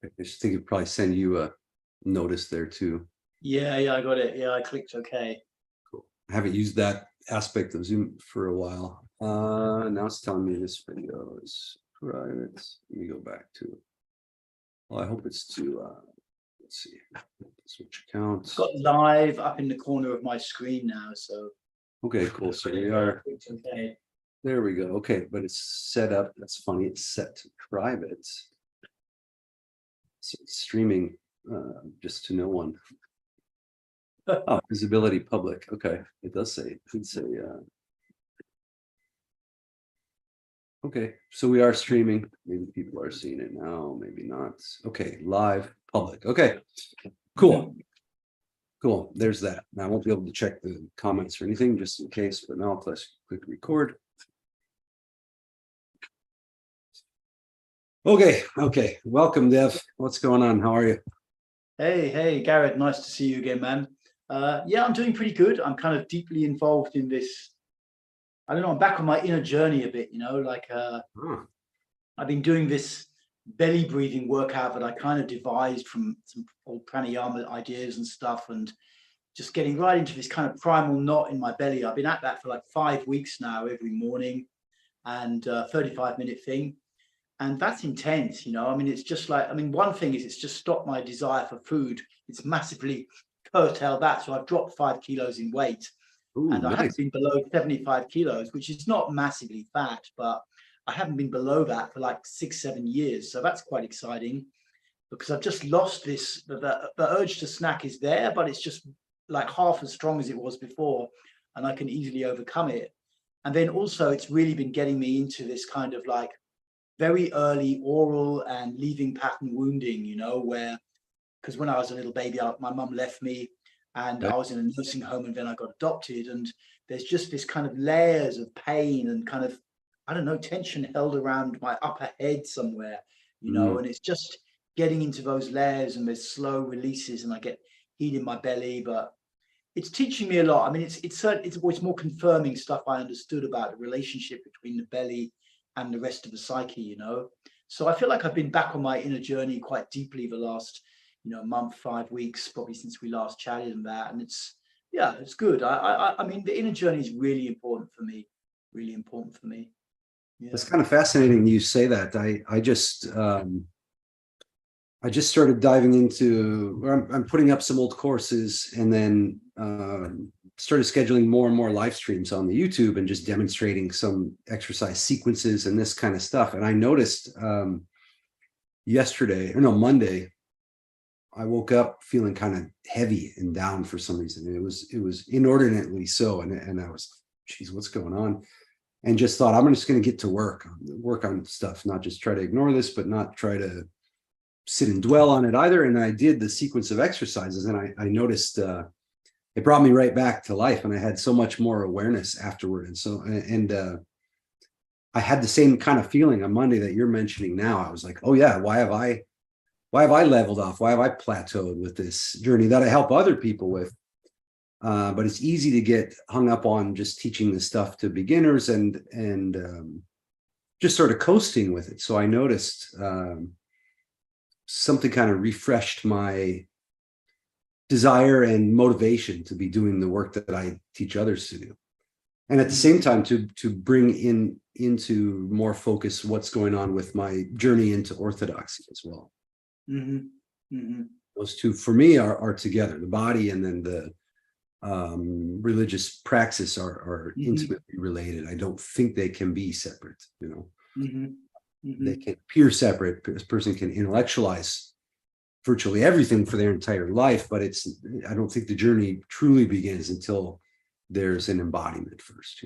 I just think it'd probably send you a notice there too. Yeah, I got it. Yeah, I clicked OK. Cool. I haven't used that aspect of Zoom for a while. Now it's telling me this video is private. Let me go back to it. Well, I hope it's to let's see. Switch accounts. It's got live up in the corner of my screen now. So okay, cool. So we are. Okay. There we go. Okay, but it's set up. That's funny. It's set to private. So it's streaming just to no one. Oh, visibility public. Okay, it does say. It should say. Okay, so we are streaming. Maybe people are seeing it now. Maybe not. Okay, live public. Okay, cool. Cool. There's that. Now I won't be able to check the comments or anything just in case, but now I'll click record. Okay. Welcome, Dev. What's going on? How are you? Hey, Garrett. Nice to see you again, man. Yeah, I'm doing pretty good. I'm kind of deeply involved in this. I don't know. I'm back on my inner journey a bit. Like I've been doing this belly breathing workout that I kind of devised from some old pranayama ideas and stuff, and just getting right into this kind of primal knot in my belly. I've been at that for like 5 weeks now, every morning, and 35-minute thing. And that's intense, I mean, it's just like, one thing is it's just stopped my desire for food. It's massively curtailed that. So I've dropped 5 kilos in weight. Ooh, and I nice. haven't been below 75 kilos, which is not massively fat, but I haven't been below that for like 6-7 years. So that's quite exciting, because I've just lost this, the urge to snack is there, but it's just like half as strong as it was before, and I can easily overcome it. And then also it's really been getting me into this kind of like very early oral and leaving pattern wounding, where, because when I was a little baby, my mum left me, and I was in a nursing home, and then I got adopted, and there's just this kind of layers of pain and kind of, I don't know, tension held around my upper head somewhere, and it's just getting into those layers, and there's slow releases, and I get heat in my belly. But it's teaching me a lot. I mean, it's more confirming stuff I understood about the relationship between the belly and the rest of the psyche, So I feel like I've been back on my inner journey quite deeply the last, month, 5 weeks, probably since we last chatted and that. And it's good. I mean, the inner journey is really important for me. Really important for me. Yeah. It's kind of fascinating you say that. I just started diving into, I'm putting up some old courses, and then started scheduling more and more live streams on the YouTube and just demonstrating some exercise sequences and this kind of stuff. And I noticed Monday, I woke up feeling kind of heavy and down for some reason. It was inordinately so. And I was, geez, what's going on? And just thought, I'm just going to get to work on stuff, not just try to ignore this, but not try to sit and dwell on it either. And I did the sequence of exercises, and I noticed it brought me right back to life, and I had so much more awareness afterward. And I had the same kind of feeling on Monday that you're mentioning now. I was like, oh yeah, why have I leveled off? Why have I plateaued with this journey that I help other people with? But it's easy to get hung up on just teaching this stuff to beginners and just sort of coasting with it. So I noticed something kind of refreshed my desire and motivation to be doing the work that I teach others to do. And at the same time, to bring into more focus what's going on with my journey into orthodoxy as well. Those two for me are together. The body and then the religious praxis are intimately related. I don't think they can be separate, They can appear separate. A person can intellectualize virtually everything for their entire life, but I don't think the journey truly begins until there's an embodiment first,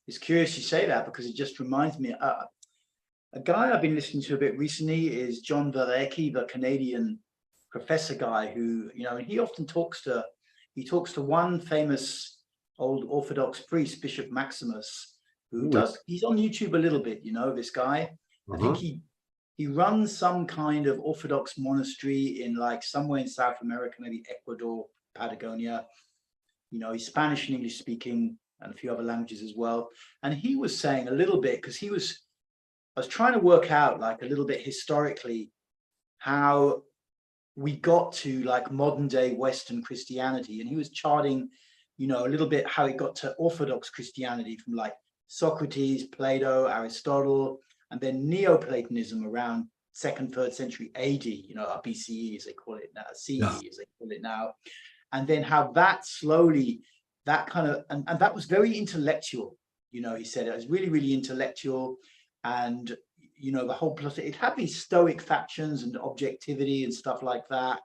It's curious you say that, because it just reminds me, a guy I've been listening to a bit recently is John Verrecki, the Canadian professor guy, who, and he often talks to one famous old Orthodox priest, Bishop Maximus, who he's on YouTube a little bit, this guy. I think he runs some kind of Orthodox monastery in like somewhere in South America, maybe Ecuador, Patagonia. He's Spanish and English speaking, and a few other languages as well. And he was saying a little bit, because he was was trying to work out like a little bit historically how we got to like modern day Western Christianity. And he was charting, you know, a little bit how it got to Orthodox Christianity from like Socrates, Plato, Aristotle, and then Neoplatonism around 2nd, 3rd century AD, you know, BCE as they call it now, CE as they call it now. And then how that slowly, that kind of, and that was very intellectual, you know, he said it was really, really intellectual. And, you know, the whole plus, it had these stoic factions and objectivity and stuff like that,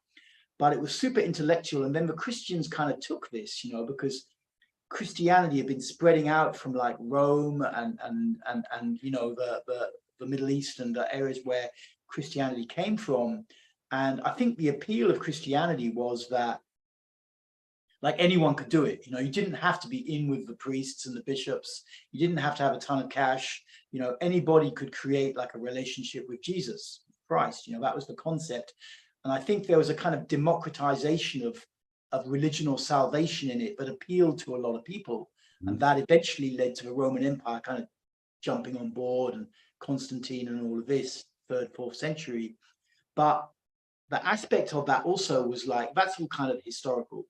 but it was super intellectual. And then the Christians kind of took this, you know, because Christianity had been spreading out from like Rome and you know, the Middle East and the areas where Christianity came from. And I think the appeal of Christianity was that like anyone could do it. You know, you didn't have to be in with the priests and the bishops. You didn't have to have a ton of cash. You know, anybody could create like a relationship with Jesus Christ. You know, that was the concept. And I think there was a kind of democratization of religional salvation in it that appealed to a lot of people. And that eventually led to the Roman Empire kind of jumping on board, and Constantine and all of this, 3rd, 4th century. But the aspect of that also was like, that's all kind of historical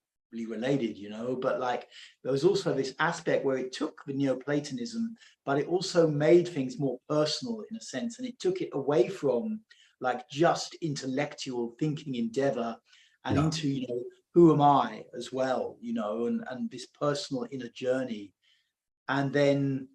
related, you know, but like there was also this aspect where it took the Neoplatonism, but it also made things more personal in a sense, and it took it away from like just intellectual thinking endeavor and into, you know, who am I as well, you know, and this personal inner journey. And then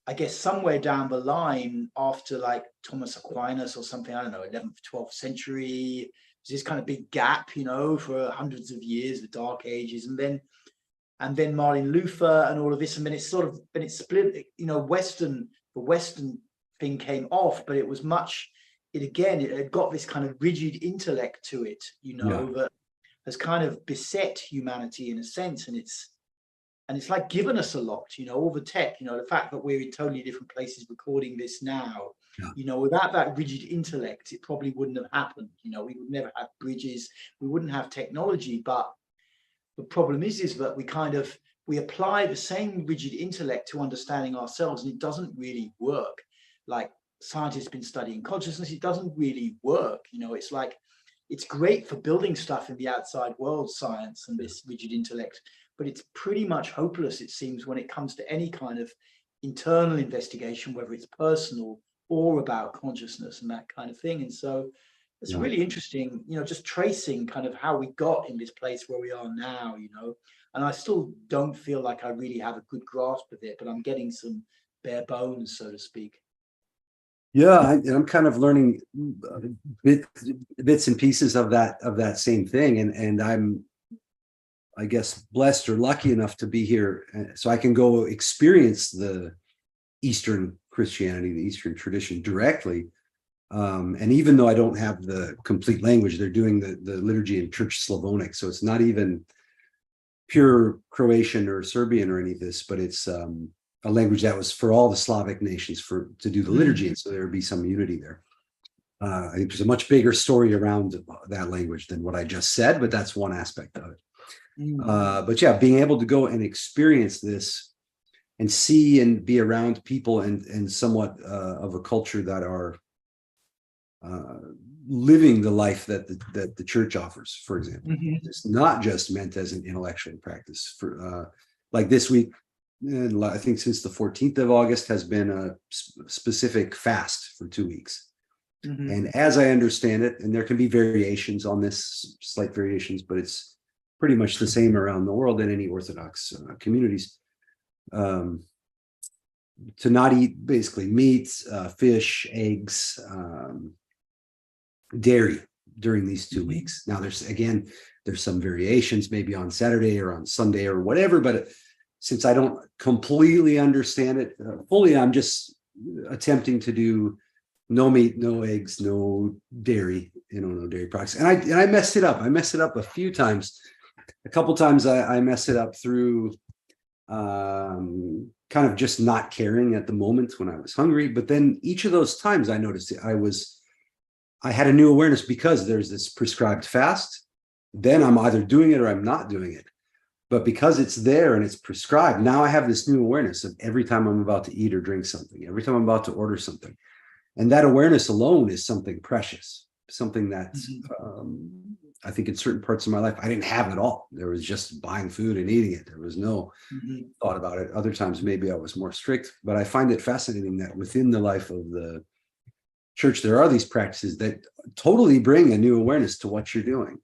I guess somewhere down the line after like Thomas Aquinas or something, I don't know, 11th, 12th century, this kind of big gap, you know, for hundreds of years, the Dark Ages, and then Martin Luther and all of this, and then it's sort of, and it split, you know, the Western thing came off, but it was much, it had got this kind of rigid intellect to it, you know, that has kind of beset humanity in a sense, and it's like given us a lot, you know, all the tech, you know, the fact that we're in totally different places recording this now, you know, without that rigid intellect, it probably wouldn't have happened. You know, we would never have bridges, we wouldn't have technology. But the problem is that we apply the same rigid intellect to understanding ourselves, and it doesn't really work. Like scientists have been studying consciousness, it doesn't really work. You know, it's like, it's great for building stuff in the outside world, science and this rigid intellect, but it's pretty much hopeless, it seems, when it comes to any kind of internal investigation, whether it's personal or about consciousness and that kind of thing. And so it's really interesting, you know, just tracing kind of how we got in this place where we are now, you know, and I still don't feel like I really have a good grasp of it, but I'm getting some bare bones, so to speak. I'm kind of learning bits and pieces of that same thing, and I'm, I guess, blessed or lucky enough to be here, so I can go experience the Eastern Christianity, the Eastern tradition directly. And even though I don't have the complete language, they're doing the liturgy in Church Slavonic, so it's not even pure Croatian or Serbian or any of this, but it's a language that was for all the Slavic nations to do the liturgy, and so there would be some unity there. I think there's a much bigger story around that language than what I just said, but that's one aspect of it. But yeah, being able to go and experience this and see and be around people and somewhat of a culture that are living the life that the church offers, for example. It's not just meant as an intellectual practice. For like this week, I think since the 14th of August has been a specific fast for 2 weeks. And as I understand it, and there can be variations on this, slight variations, but it's pretty much the same around the world in any Orthodox communities, to not eat basically meat, fish, eggs, dairy during these 2 weeks. Now there's some variations maybe on Saturday or on Sunday or whatever, but since I don't completely understand it fully, I'm just attempting to do no meat, no eggs, no dairy, no dairy products. And I messed it up. I messed it up a few times. A couple times I messed it up through kind of just not caring at the moment when I was hungry. But then each of those times I noticed I had a new awareness, because there's this prescribed fast. Then I'm either doing it or I'm not doing it. But because it's there and it's prescribed, now I have this new awareness of every time I'm about to eat or drink something, every time I'm about to order something, And that awareness alone is something precious, something that I think in certain parts of my life, I didn't have at all. There was just buying food and eating it. There was no thought about it. Other times, maybe I was more strict, but I find it fascinating that within the life of the church, there are these practices that totally bring a new awareness to what you're doing.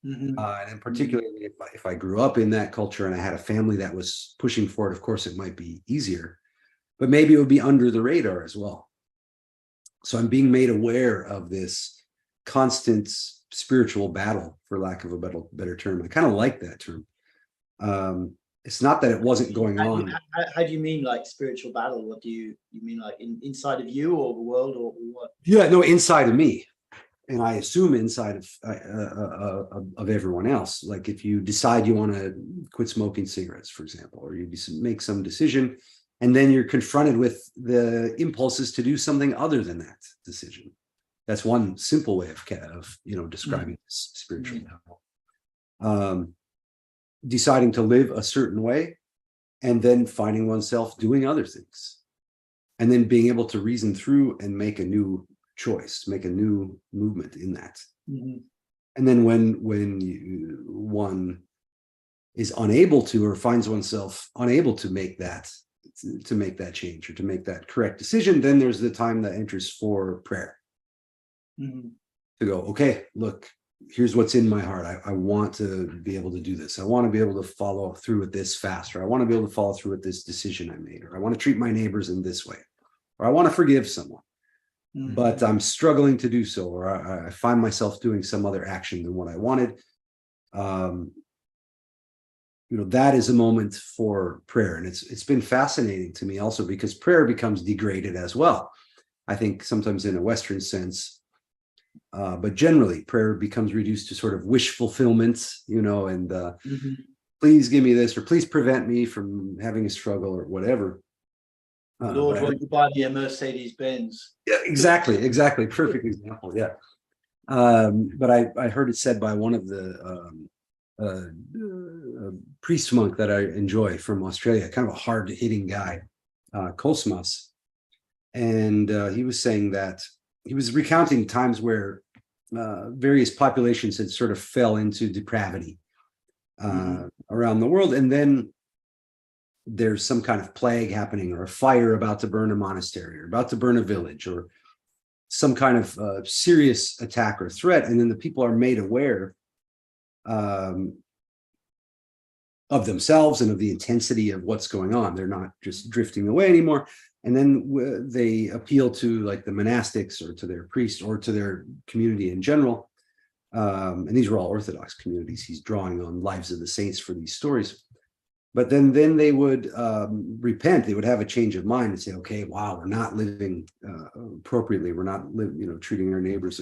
And in particular, if I grew up in that culture and I had a family that was pushing for it, of course, it might be easier, but maybe it would be under the radar as well. So I'm being made aware of this constant spiritual battle, for lack of a better term. I kind of like that term. It's not that it wasn't going on. How do you mean, like spiritual battle? What do you mean, like inside of you or the world, or what? Yeah, no, inside of me, and I assume inside of everyone else. Like if you decide you want to quit smoking cigarettes, for example, or you make some decision, and then you're confronted with the impulses to do something other than that decision. That's one simple way of describing this spiritual battle. Deciding to live a certain way, and then finding oneself doing other things, and then being able to reason through and make a new choice, make a new movement in that. And then when one is unable to, or finds oneself unable to make that change or to make that correct decision, then there's the time that enters for prayer. To go, okay, look, here's what's in my heart. I want to be able to do this. I want to be able to follow through with this faster. I want to be able to follow through with this decision I made, or I want to treat my neighbors in this way, or I want to forgive someone, but I'm struggling to do so, or I find myself doing some other action than what I wanted. That is a moment for prayer. And it's been fascinating to me also, because prayer becomes degraded as well. I think sometimes in a Western sense, but generally prayer becomes reduced to sort of wish fulfillment, and please give me this, or please prevent me from having a struggle, or whatever. Lord, won't you buy me a Mercedes Benz? Yeah, exactly. Perfect example. Yeah. But I heard it said by one of the priest monk that I enjoy from Australia, kind of a hard hitting guy, Cosmas. And he was saying that he was recounting times where various populations had sort of fell into depravity around the world. And then there's some kind of plague happening, or a fire about to burn a monastery, or about to burn a village, or some kind of serious attack or threat. And then the people are made aware of themselves and of the intensity of what's going on. They're not just drifting away anymore. And then they appeal to like the monastics, or to their priest, or to their community in general. And these were all Orthodox communities. He's drawing on lives of the saints for these stories. But then they would repent. They would have a change of mind and say, okay, wow, we're not living appropriately. We're not treating our neighbors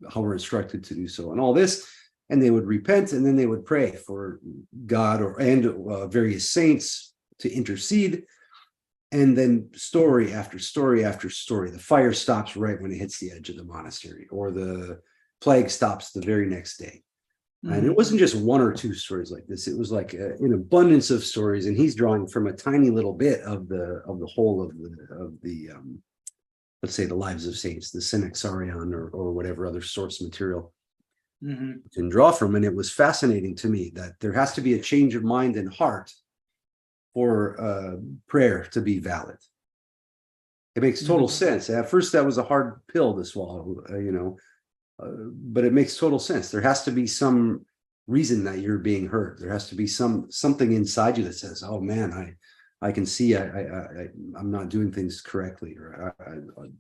how we're instructed to do so, and all this. And they would repent, and then they would pray for God and various saints to intercede. And then story after story after story, the fire stops right when it hits the edge of the monastery, or the plague stops the very next day. And it wasn't just one or two stories like this. It was like an abundance of stories. And he's drawing from a tiny little bit of the whole of the let's say the lives of saints, the Synaxarion, or whatever other source material you can draw from. And it was fascinating to me that there has to be a change of mind and heart for prayer to be valid. It makes total sense. At first, that was a hard pill to swallow, but it makes total sense. There has to be some reason that you're being heard. There has to be something inside you that says, "Oh man, I can see I'm not doing things correctly, or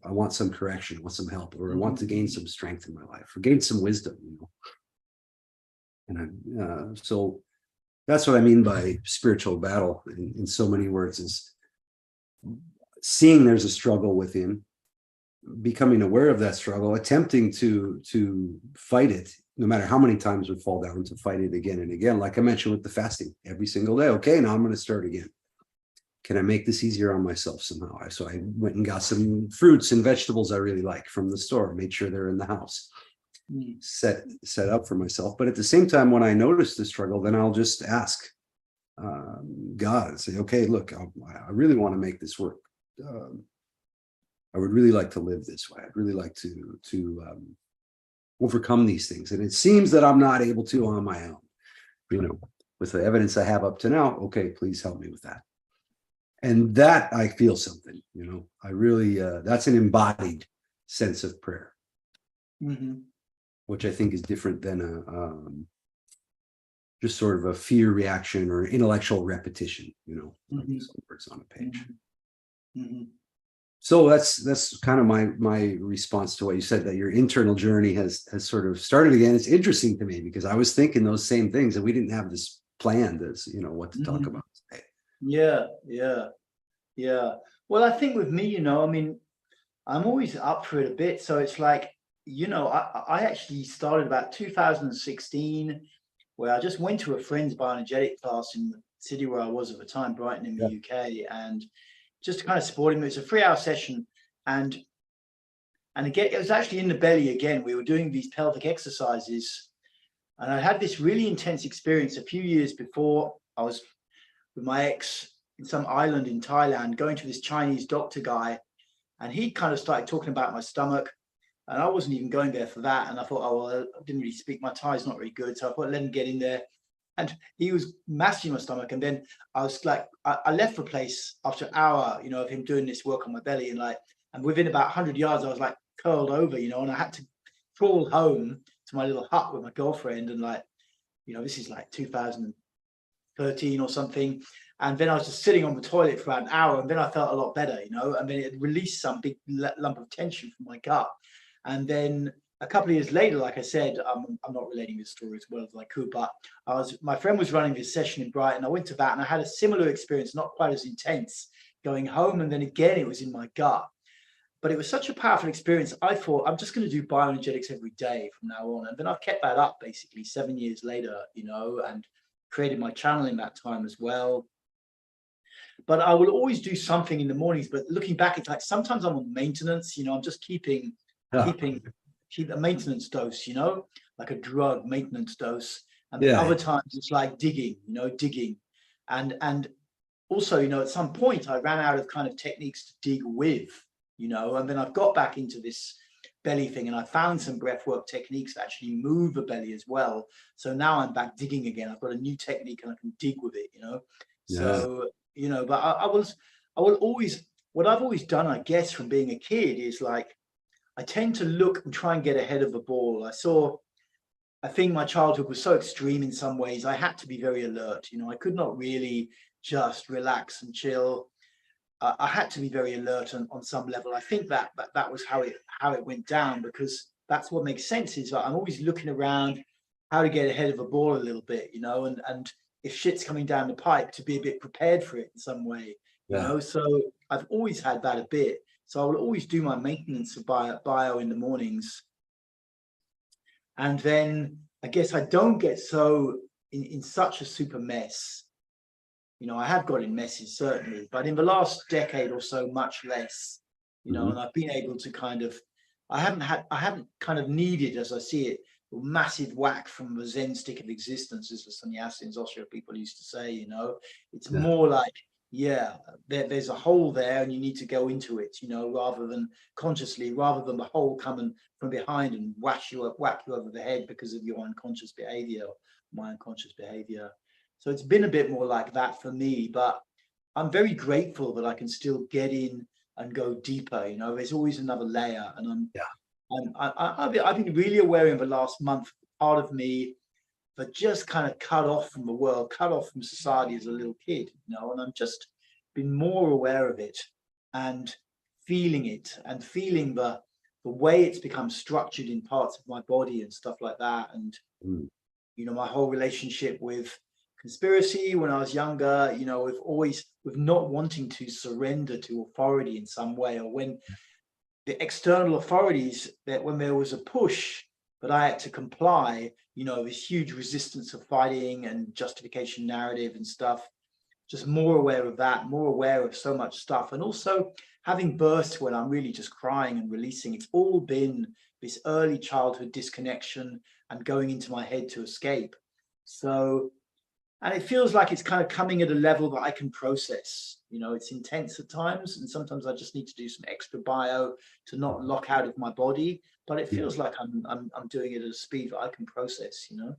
I want some correction, I want some help, or I want to gain some strength in my life, or gain some wisdom." And so that's what I mean by spiritual battle in so many words, is seeing there's a struggle within, becoming aware of that struggle, attempting to fight it, no matter how many times we fall down, to fight it again and again. Like I mentioned with the fasting, every single day. Okay, now I'm going to start again. Can I make this easier on myself somehow? So I went and got some fruits and vegetables I really like from the store, made sure they're in the house, set up for myself. But at the same time, when I notice the struggle, then I'll just ask God and say, okay, look, I really want to make this work. I would really like to live this way. I'd really like to overcome these things. And it seems that I'm not able to on my own, with the evidence I have up to now. Okay, please help me with that. And that I feel something, I really, that's an embodied sense of prayer, which I think is different than just sort of a fear reaction or intellectual repetition, like some words on a page. So that's kind of my response to what you said, that your internal journey has sort of started again. It's interesting to me because I was thinking those same things, and we didn't have this planned as what to talk about today. Yeah. Well, I think with me, I mean, I'm always up for it a bit. So it's like, I actually started about 2016, where I just went to a friend's bioenergetic class in the city where I was at the time, Brighton in the UK, and just to kind of support him. It was a 3-hour session, and again, it was actually in the belly again. We were doing these pelvic exercises, and I had this really intense experience a few years before. I was with my ex in some island in Thailand, going to this Chinese doctor guy, and he kind of started talking about my stomach, and I wasn't even going there for that. And I thought, oh, well, I didn't really speak. My Thai is not very good. So I thought, let him get in there. And he was massaging my stomach. And then I was like, I left the place after an hour, of him doing this work on my belly. And within about 100 yards, I was like curled over, and I had to crawl home to my little hut with my girlfriend. And this is like 2013 or something. And then I was just sitting on the toilet for about an hour, and then I felt a lot better, and then it released some big lump of tension from my gut. And then a couple of years later, like I said, I'm not relating this story as well as I could, but my friend was running this session in Brighton. I went to that, and I had a similar experience, not quite as intense, going home, and then again it was in my gut. But it was such a powerful experience. I thought, I'm just going to do bioenergetics every day from now on. And then I've kept that up basically 7 years later, and created my channel in that time as well. But I will always do something in the mornings. But looking back, it's like sometimes I'm on maintenance. I'm just keep a maintenance dose. Like a drug maintenance dose. And then other times it's like digging. And also, at some point I ran out of kind of techniques to dig with. And then I've got back into this belly thing, and I found some breathwork techniques that actually move the belly as well. So now I'm back digging again. I've got a new technique and I can dig with it. So. But I will always, what I've always done, I guess, from being a kid is like, I tend to look and try and get ahead of the ball. I think my childhood was so extreme in some ways. I had to be very alert. I could not really just relax and chill. I had to be very alert on some level. I think that was how it went down, because that's what makes sense is that I'm always looking around how to get ahead of the ball a little bit, and if shit's coming down the pipe, to be a bit prepared for it in some way, So I've always had that a bit. So I will always do my maintenance of bio in the mornings. And then I guess I don't get so in such a super mess. I have got in messes, certainly, but in the last decade or so, much less, and I've been able to kind of, I haven't kind of needed, as I see it, massive whack from the Zen stick of existence, as the sannyasins, Osho people used to say. It's more like, there's a hole there and you need to go into it, rather than consciously, rather than the hole coming from behind and whack you over the head because of your unconscious behavior, my unconscious behavior. So it's been a bit more like that for me, but I'm very grateful that I can still get in and go deeper. There's always another layer, and I've been really aware in the last month, part of me that just kind of cut off from the world, cut off from society as a little kid, and I'm just been more aware of it and feeling it, and feeling the way it's become structured in parts of my body and stuff like that. And, my whole relationship with conspiracy when I was younger, with not wanting to surrender to authority in some way, or when the external authorities, that when there was a push that I had to comply, this huge resistance of fighting and justification narrative and stuff, just more aware of that, more aware of so much stuff. And also having bursts when I'm really just crying and releasing. It's all been this early childhood disconnection and going into my head to escape. So, And it feels like it's kind of coming at a level that I can process. You know, it's intense at times, and sometimes I just need to do some extra bio to not lock out of my body. But it Yeah. feels like I'm doing it at a speed that I can process. You know.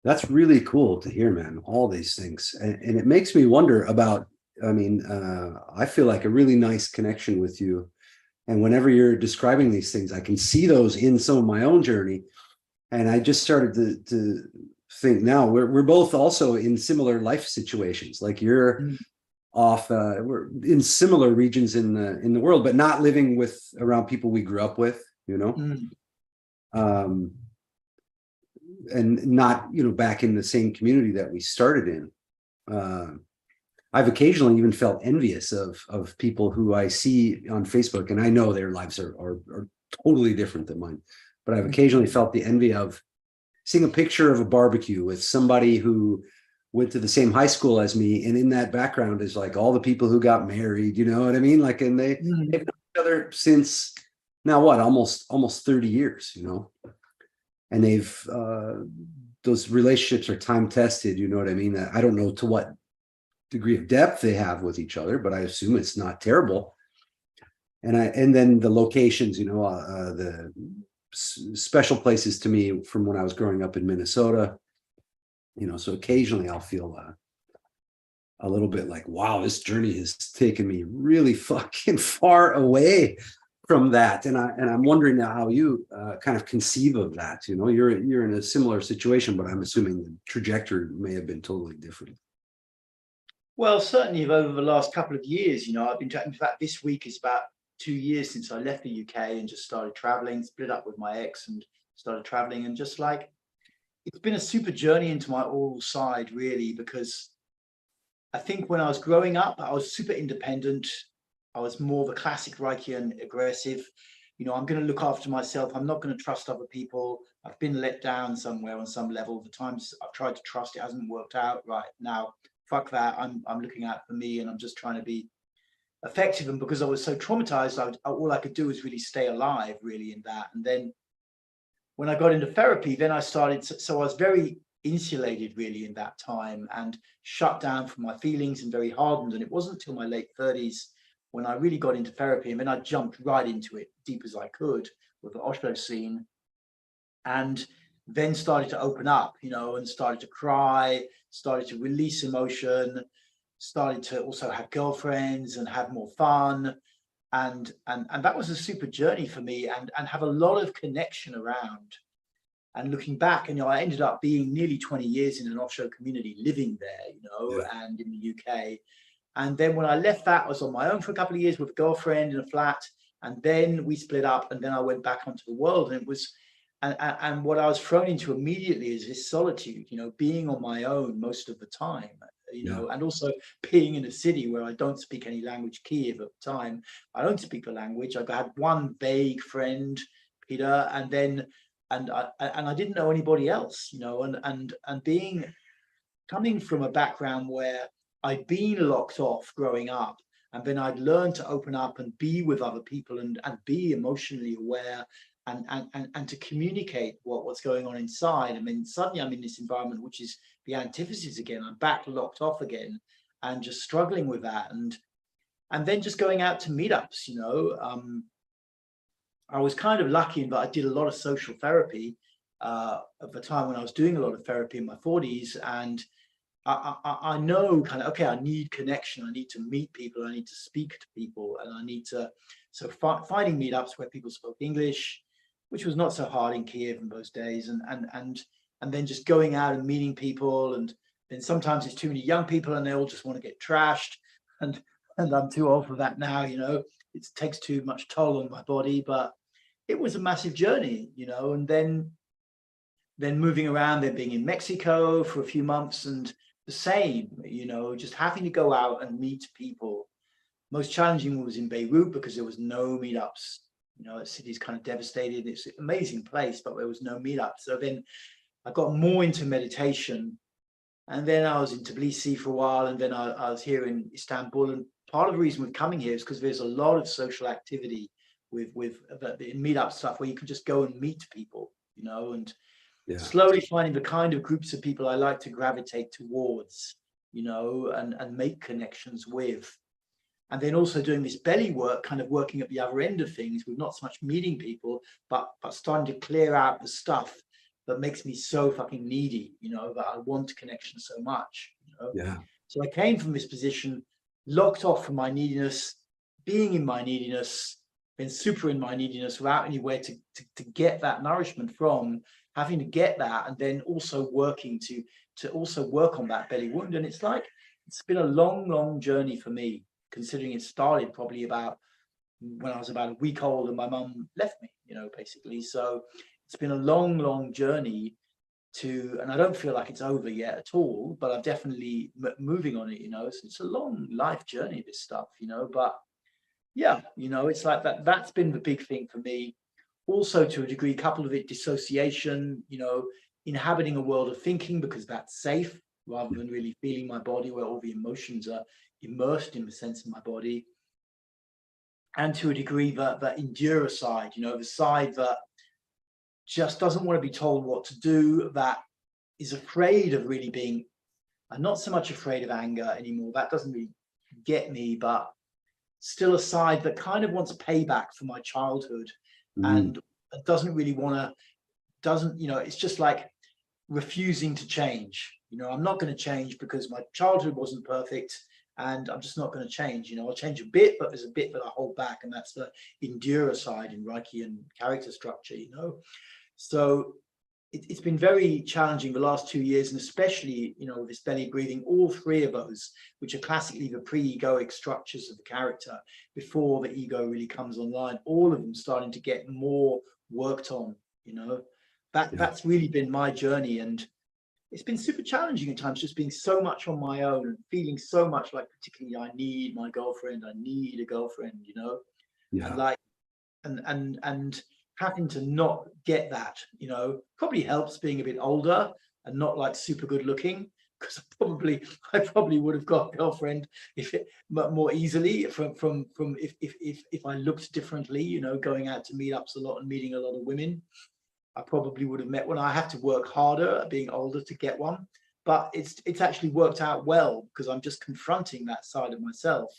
That's really cool to hear, man, all these things. And it makes me wonder about, I mean, I feel like a really nice connection with you. And whenever you're describing these things, I can see those in some of my own journey. And I just started to think now we're both also in similar life situations. Like you're Mm, off, we're in similar regions in the world, but not living with around people we grew up with, you know. mm. Um, and not, you know, back in the same community that we started in. I've occasionally even felt envious of people who I see on Facebook, and I know their lives are totally different than mine, but I've occasionally felt the envy of seeing a picture of a barbecue with somebody who went to the same high school as me, and in that background is like all the people who got married, you know what I mean? Like, and they've known Mm. each other since now what, almost 30 years, you know, and they've those relationships are time tested, you know what I mean? I don't know to what degree of depth they have with each other, but I assume it's not terrible. And then the locations, you know, the special places to me from when I was growing up in Minnesota, you know, so occasionally I'll feel a little bit like, wow, this journey has taken me really fucking far away from that. And I'm wondering now how you kind of conceive of that. You know, you're in a similar situation, but I'm assuming the trajectory may have been totally different. Well, certainly over the last couple of years, you know, I've been, in fact, this week is about 2 years since I left the UK and just started traveling, split up with my ex and started traveling. And just like, it's been a super journey into my oral side, really, because I think when I was growing up, I was super independent. I was more of a classic Reichian aggressive. You know, I'm going to look after myself. I'm not going to trust other people. I've been let down somewhere on some level. The times I've tried to trust, it hasn't worked out. Right now, fuck that. I'm looking out for me, and I'm just trying to be effective. And because I was so traumatized, all I could do was really stay alive, really, in that. And then when I got into therapy, then I started. So I was very insulated, really, in that time, and shut down from my feelings and very hardened. And it wasn't until my late 30s when I really got into therapy, and then I jumped right into it, deep as I could, with the Osho scene, and then started to open up, you know, and started to cry, started to release emotion, started to also have girlfriends and have more fun. And that was a super journey for me, and have a lot of connection around. And looking back, and you know, I ended up being nearly 20 years in an offshore community, living there, you know, Yeah. and in the UK. And then when I left that, I was on my own for a couple of years with a girlfriend in a flat. And then we split up, and then I went back onto the world. And it was, and what I was thrown into immediately is this solitude, you know, being on my own most of the time, you Yeah. know, and also being in a city where I don't speak any language. Kiev at the time, I don't speak the language. I had one vague friend, Peter, and then, and I didn't know anybody else, you know, and being, coming from a background where I'd been locked off growing up, and then I'd learned to open up and be with other people, and be emotionally aware, and to communicate what's going on inside. I mean, suddenly I'm in this environment which is the antithesis again. I'm back locked off again, and just struggling with that, and then just going out to meetups. You know, I was kind of lucky in that I did a lot of social therapy at the time when I was doing a lot of therapy in my 40s, and I know kind of, okay, I need connection. I need to meet people. I need to speak to people, and I need to, so finding meetups where people spoke English, which was not so hard in Kiev in those days, and then just going out and meeting people, and then sometimes it's too many young people and they all just want to get trashed, and I'm too old for that now. You know, it takes too much toll on my body, but it was a massive journey, you know, and then moving around, then being in Mexico for a few months, and the same, you know, just having to go out and meet people. Most challenging was in Beirut because there was no meetups. You know, the city's kind of devastated. It's an amazing place, but there was no meetup. So then I got more into meditation, and then I was in Tbilisi for a while, and then I was here in Istanbul. And part of the reason we're coming here is because there's a lot of social activity with the meetup stuff where you can just go and meet people, you know, Yeah. slowly finding the kind of groups of people I like to gravitate towards, you know, and make connections with. And then also doing this belly work, kind of working at the other end of things with not so much meeting people, but starting to clear out the stuff that makes me so fucking needy, you know, that I want connection so much, you know. Yeah. So I came from this position, locked off from my neediness, being in my neediness, then super in my neediness without anywhere to get that nourishment from, having to get that, and then also working to also work on that belly wound. And it's like, it's been a long, long journey for me, considering it started probably about when I was about a week old and my mum left me, you know, basically. So it's been a long, long journey to, and I don't feel like it's over yet at all, but I'm definitely moving on it, you know. So it's a long life journey, this stuff, you know. But yeah, you know, it's like that. That's been the big thing for me. Also, to a degree, couple of it, dissociation, you know, inhabiting a world of thinking because that's safe rather than really feeling my body where all the emotions are immersed in the sense of my body. And to a degree, that endurer side, you know, the side that just doesn't want to be told what to do, that is afraid of really being, I'm not so much afraid of anger anymore. That doesn't really get me, but still a side that kind of wants payback for my childhood and doesn't really want to, doesn't, you know, it's just like refusing to change. You know, I'm not going to change because my childhood wasn't perfect and I'm just not going to change. You know, I'll change a bit, but there's a bit that I hold back, and that's the endurer side in Reiki and character structure, you know. So it's been very challenging the last 2 years, and especially, you know, this belly breathing, all three of those, which are classically the pre-egoic structures of the character before the ego really comes online, all of them starting to get more worked on, you know. That's really been my journey, and it's been super challenging at times, just being so much on my own and feeling so much like, particularly, I need my girlfriend, I need a girlfriend, you know. And like, and having to not get that, you know, probably helps being a bit older and not like super good looking, because I probably would have got a girlfriend if it more easily from if I looked differently, you know, going out to meetups a lot and meeting a lot of women. I probably would have met one. I have to work harder at being older to get one, but it's actually worked out well because I'm just confronting that side of myself.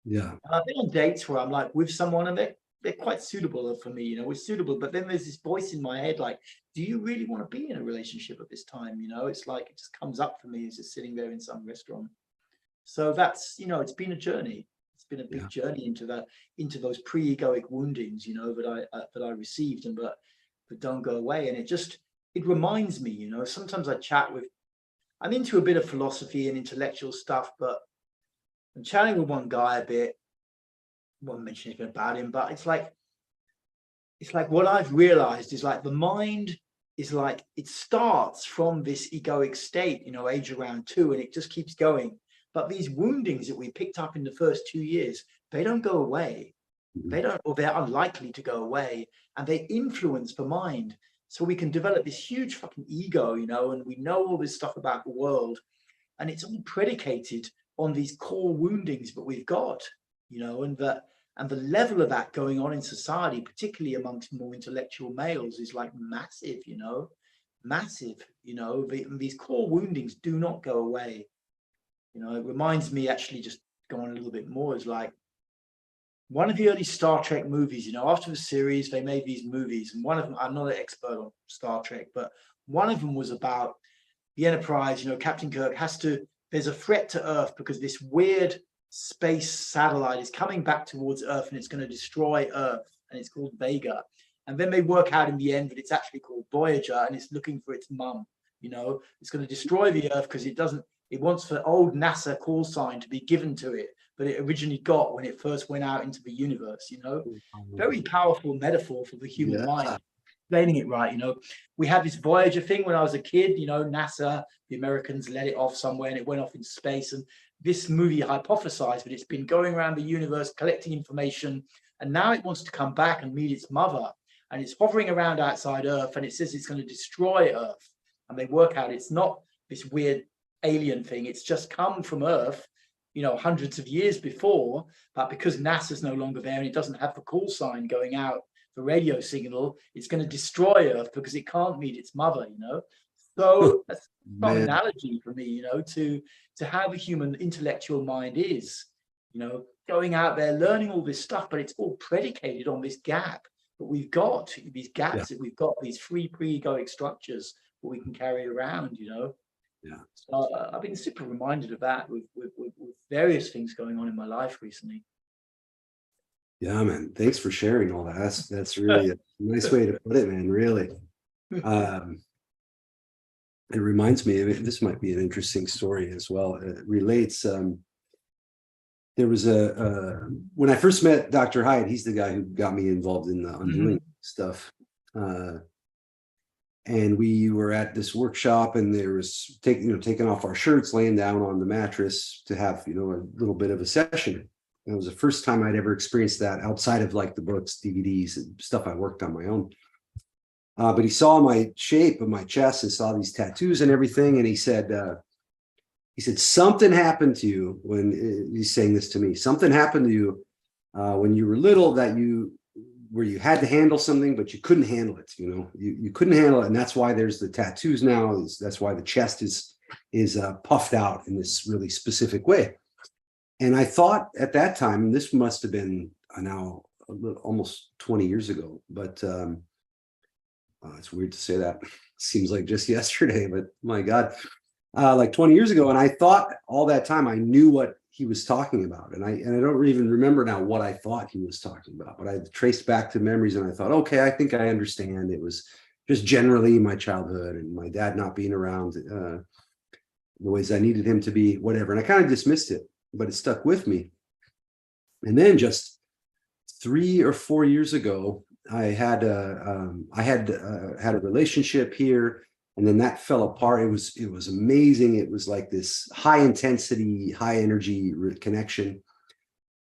Yeah. And I've been on dates where I'm like with someone and they're quite suitable for me, you know, we're suitable. But then there's this voice in my head like, do you really want to be in a relationship at this time? You know, it's like it just comes up for me as just sitting there in some restaurant. So that's, you know, it's been a journey. It's been a big journey into those pre-egoic woundings, you know, that I received and but don't go away. And it reminds me, you know, sometimes I'm into a bit of philosophy and intellectual stuff, but I'm chatting with one guy a bit, won't mention anything about him, but it's like what I've realized is like the mind is like, it starts from this egoic state, you know, age around 2, and it just keeps going. But these woundings that we picked up in the first 2 years, they don't go away. They don't, or they're unlikely to go away, and they influence the mind. So we can develop this huge fucking ego, you know, and we know all this stuff about the world, and it's all predicated on these core woundings that we've got, you know, and the level of that going on in society, particularly amongst more intellectual males, is like massive, you know, massive, you know. These core woundings do not go away. You know, it reminds me, actually, just going a little bit more, is like one of the early Star Trek movies, you know, after the series, they made these movies. And one of them, I'm not an expert on Star Trek, but one of them was about the Enterprise, you know, Captain Kirk there's a threat to Earth because this weird space satellite is coming back towards Earth and it's going to destroy Earth, and it's called Vega. And then they work out in the end that it's actually called Voyager and it's looking for its mum, you know. It's going to destroy the Earth because it wants the old NASA call sign to be given to it, but it originally got when it first went out into the universe, you know. Very powerful metaphor for the human mind, explaining it right, you know. We had this Voyager thing when I was a kid, you know, NASA, the Americans let it off somewhere and it went off in space, and this movie hypothesized that it's been going around the universe collecting information, and now it wants to come back and meet its mother, and it's hovering around outside Earth, and it says it's going to destroy Earth. And they work out it's not this weird alien thing, it's just come from Earth, you know, hundreds of years before, but because NASA's no longer there and it doesn't have the call sign going out the radio signal, it's going to destroy Earth because it can't meet its mother, you know. So that's a strong Man. analogy for me, you know, to how the human intellectual mind is, you know, going out there, learning all this stuff, but it's all predicated on this gap that we've got, these gaps that we've got, these free pre-egoic structures that we can carry around, you know. Yeah. So I've been super reminded of that with various things going on in my life recently. Yeah, man. Thanks for sharing all that. That's really a nice way to put it, man. Really. It reminds me of it. This might be an interesting story as well. It relates. There was when I first met Dr. Hyatt, he's the guy who got me involved in the undoing stuff. And we were at this workshop, and there was taking off our shirts, laying down on the mattress to have, you know, a little bit of a session. And it was the first time I'd ever experienced that outside of like the books, DVDs, and stuff I worked on my own. But he saw my shape of my chest and saw these tattoos and everything. And he said, something happened to you when he's saying this to me. Something happened to you when you were little where you had to handle something, but you couldn't handle it. You know, you couldn't handle it. And that's why there's the tattoos now. That's why the chest is puffed out in this really specific way. And I thought at that time, this must have been now almost 20 years ago, but it's weird to say that. Seems like just yesterday, but my God, like 20 years ago. And I thought all that time I knew what he was talking about. And I don't even remember now what I thought he was talking about, but I traced back to memories and I thought, okay, I think I understand. It was just generally my childhood and my dad not being around the ways I needed him to be, whatever. And I kind of dismissed it, but it stuck with me. And then just 3 or 4 years ago, I had a relationship here, and then that fell apart. It was amazing. It was like this high intensity, high energy connection,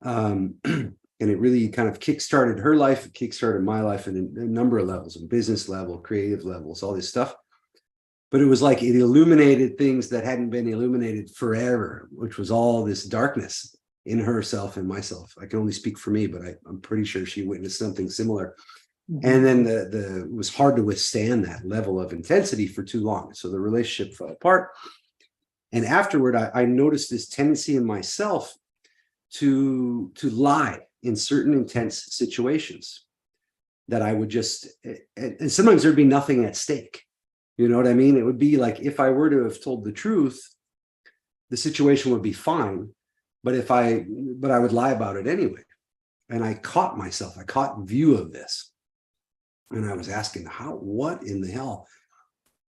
and it really kind of kickstarted her life, kickstarted my life in a number of levels, on business level, creative levels, all this stuff. But it was like it illuminated things that hadn't been illuminated forever, which was all this darkness in herself and myself. I can only speak for me, but I'm pretty sure she witnessed something similar. And then it was hard to withstand that level of intensity for too long. So the relationship fell apart. And afterward, I noticed this tendency in myself to lie in certain intense situations, that I would just, and sometimes there'd be nothing at stake. You know what I mean? It would be like, if I were to have told the truth, the situation would be fine. But I would lie about it anyway. And I caught myself, I caught view of this. And I was asking, what in the hell?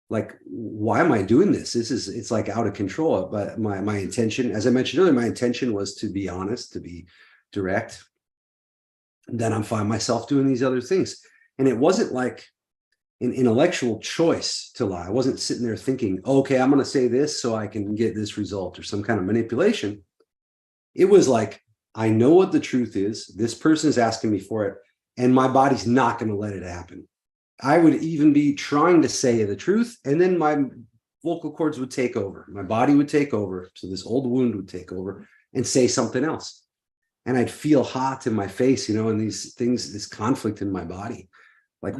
Like, why am I doing this? It's like out of control. But my intention, as I mentioned earlier, my intention was to be honest, to be direct. And then I find myself doing these other things. And it wasn't like an intellectual choice to lie. I wasn't sitting there thinking, okay, I'm going to say this so I can get this result, or some kind of manipulation. It was like, I know what the truth is. This person is asking me for it, and my body's not going to let it happen. I would even be trying to say the truth, and then my vocal cords would take over. My body would take over. So this old wound would take over and say something else. And I'd feel hot in my face, you know, and these things, this conflict in my body. Like,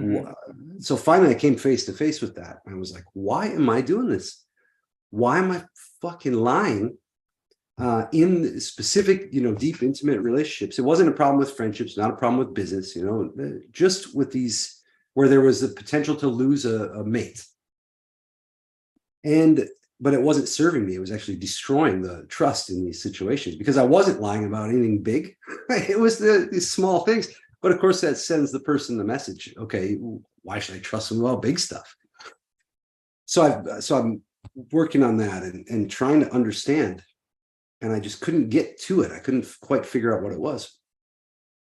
so finally I came face to face with that. I was like, why am I doing this? Why am I fucking lying in specific, you know, deep, intimate relationships? It wasn't a problem with friendships, not a problem with business, you know, just with these where there was the potential to lose a mate. But it wasn't serving me. It was actually destroying the trust in these situations, because I wasn't lying about anything big. It was these small things. But of course, that sends the person the message, okay, why should I trust them about big stuff? So I'm working on that and trying to understand. And I just couldn't get to it. I couldn't quite figure out what it was.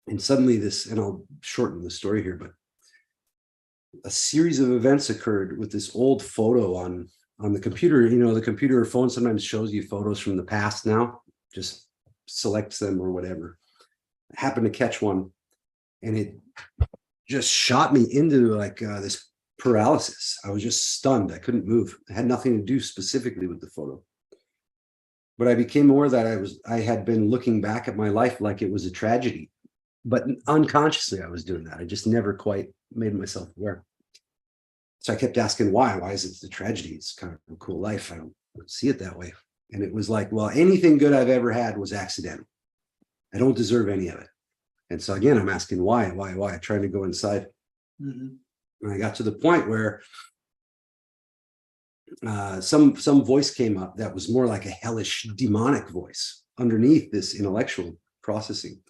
And suddenly and I'll shorten the story here, but a series of events occurred with this old photo on the computer. You know, the computer or phone sometimes shows you photos from the past now, just selects them or whatever. I happened to catch one, and it just shot me into like this paralysis. I was just stunned. I couldn't move. It had nothing to do specifically with the photo. But I became aware that I had been looking back at my life like it was a tragedy. but unconsciously I was doing that. I just never quite made myself aware. So I kept asking why. Why is it the tragedy? It's kind of a cool life. I don't see it that way. And it was like, well, anything good I've ever had was accidental. I don't deserve any of it. And so again, I'm asking why, trying to go inside. Mhm. And I got to the point where some voice came up that was more like a hellish demonic voice underneath this intellectual processing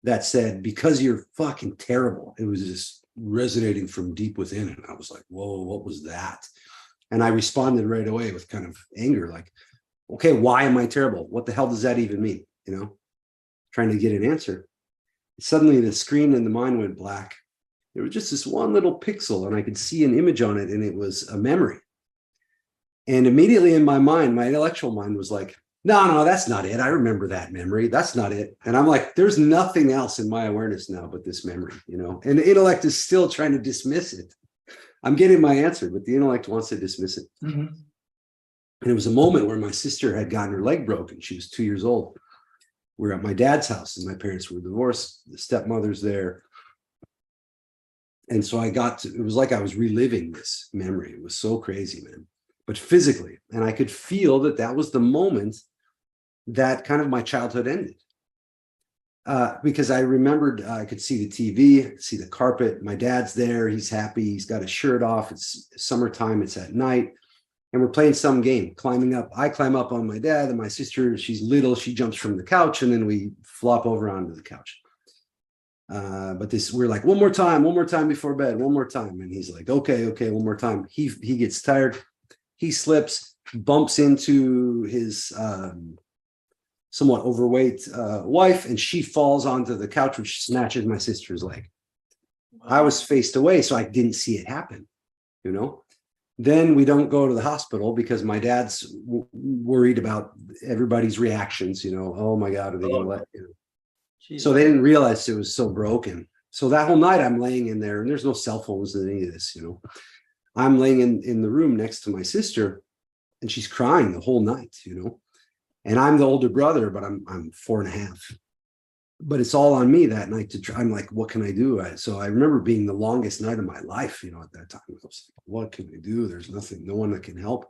that said, because you're fucking terrible. It was just resonating from deep within. And I was like, whoa, what was that? And I responded right away with kind of anger, like, okay, why am I terrible? What the hell does that even mean? You know, trying to get an answer. Suddenly the screen in the mind went black. There was just this one little pixel and I could see an image on it, and it was a memory. And immediately in my mind, my intellectual mind was like, no, that's not it. I remember that memory. That's not it. And I'm like, there's nothing else in my awareness now but this memory, you know, and the intellect is still trying to dismiss it. I'm getting my answer, but the intellect wants to dismiss it. Mm-hmm. And it was a moment where my sister had gotten her leg broken. She was 2 years old. We were at my dad's house and my parents were divorced. The stepmother's there. And so it was like I was reliving this memory. It was so crazy, man, but physically. And I could feel that was the moment that kind of my childhood ended. Because I remembered I could see the TV, I could see the carpet. My dad's there. He's happy. He's got his shirt off. It's summertime. It's at night. And we're playing some game, climbing up. I climb up on my dad, and my sister, she's little. She jumps from the couch, and then we flop over onto the couch. But we're like, one more time before bed, one more time. And he's like, okay, one more time. He gets tired. He slips, bumps into his somewhat overweight wife, and she falls onto the couch, which snatches my sister's leg. Wow. I was faced away, so I didn't see it happen, you know. Then we don't go to the hospital because my dad's worried about everybody's reactions, you know. Oh my God, are they going to let you know? So they didn't realize it was so broken. So that whole night I'm laying in there, and there's no cell phones and any of this, you know. I'm laying in the room next to my sister, and she's crying the whole night, you know. And I'm the older brother, but I'm 4.5. But it's all on me that night to try. I'm like, what can I do? So I remember being the longest night of my life, you know, at that time. I was like, what can I do? There's nothing, no one that can help.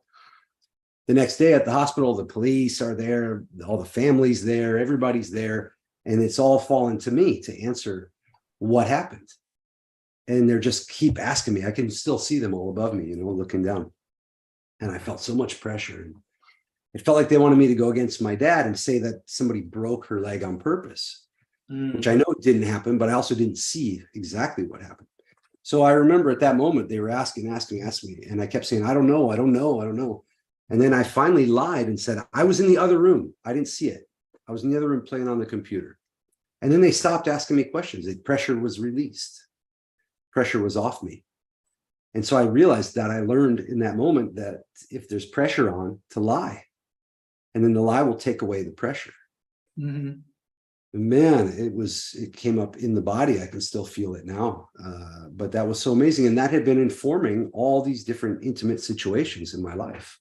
The next day at the hospital, the police are there, all the family's there, everybody's there. And it's all fallen to me to answer what happened. And they're just keep asking me. I can still see them all above me, you know, looking down. And I felt so much pressure. And it felt like they wanted me to go against my dad and say that somebody broke her leg on purpose, which I know didn't happen, but I also didn't see exactly what happened. So I remember at that moment, they were asking me. And I kept saying, I don't know. And then I finally lied and said, I was in the other room. I didn't see it. I was in the other room playing on the computer. And then they stopped asking me questions. The pressure was released. Pressure was off me. And so I realized that I learned in that moment that if there's pressure on, to lie. And then the lie will take away the pressure. Mm-hmm. Man, it came up in the body. I can still feel it now. But that was so amazing. And that had been informing all these different intimate situations in my life.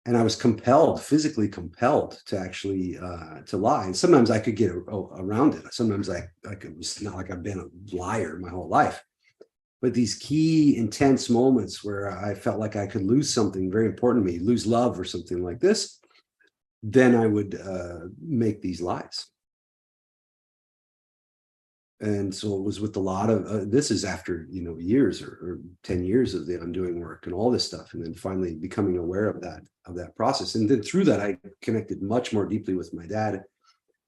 And I was physically compelled to actually to lie. And sometimes I could get around it. Sometimes it's not like I've been a liar my whole life. But these key intense moments where I felt like I could lose something very important to me, lose love or something like this, then I would make these lies. And so it was with a lot of, this is after, you know, years or 10 years of the undoing work and all this stuff. And then finally becoming aware of that process. And then through that, I connected much more deeply with my dad,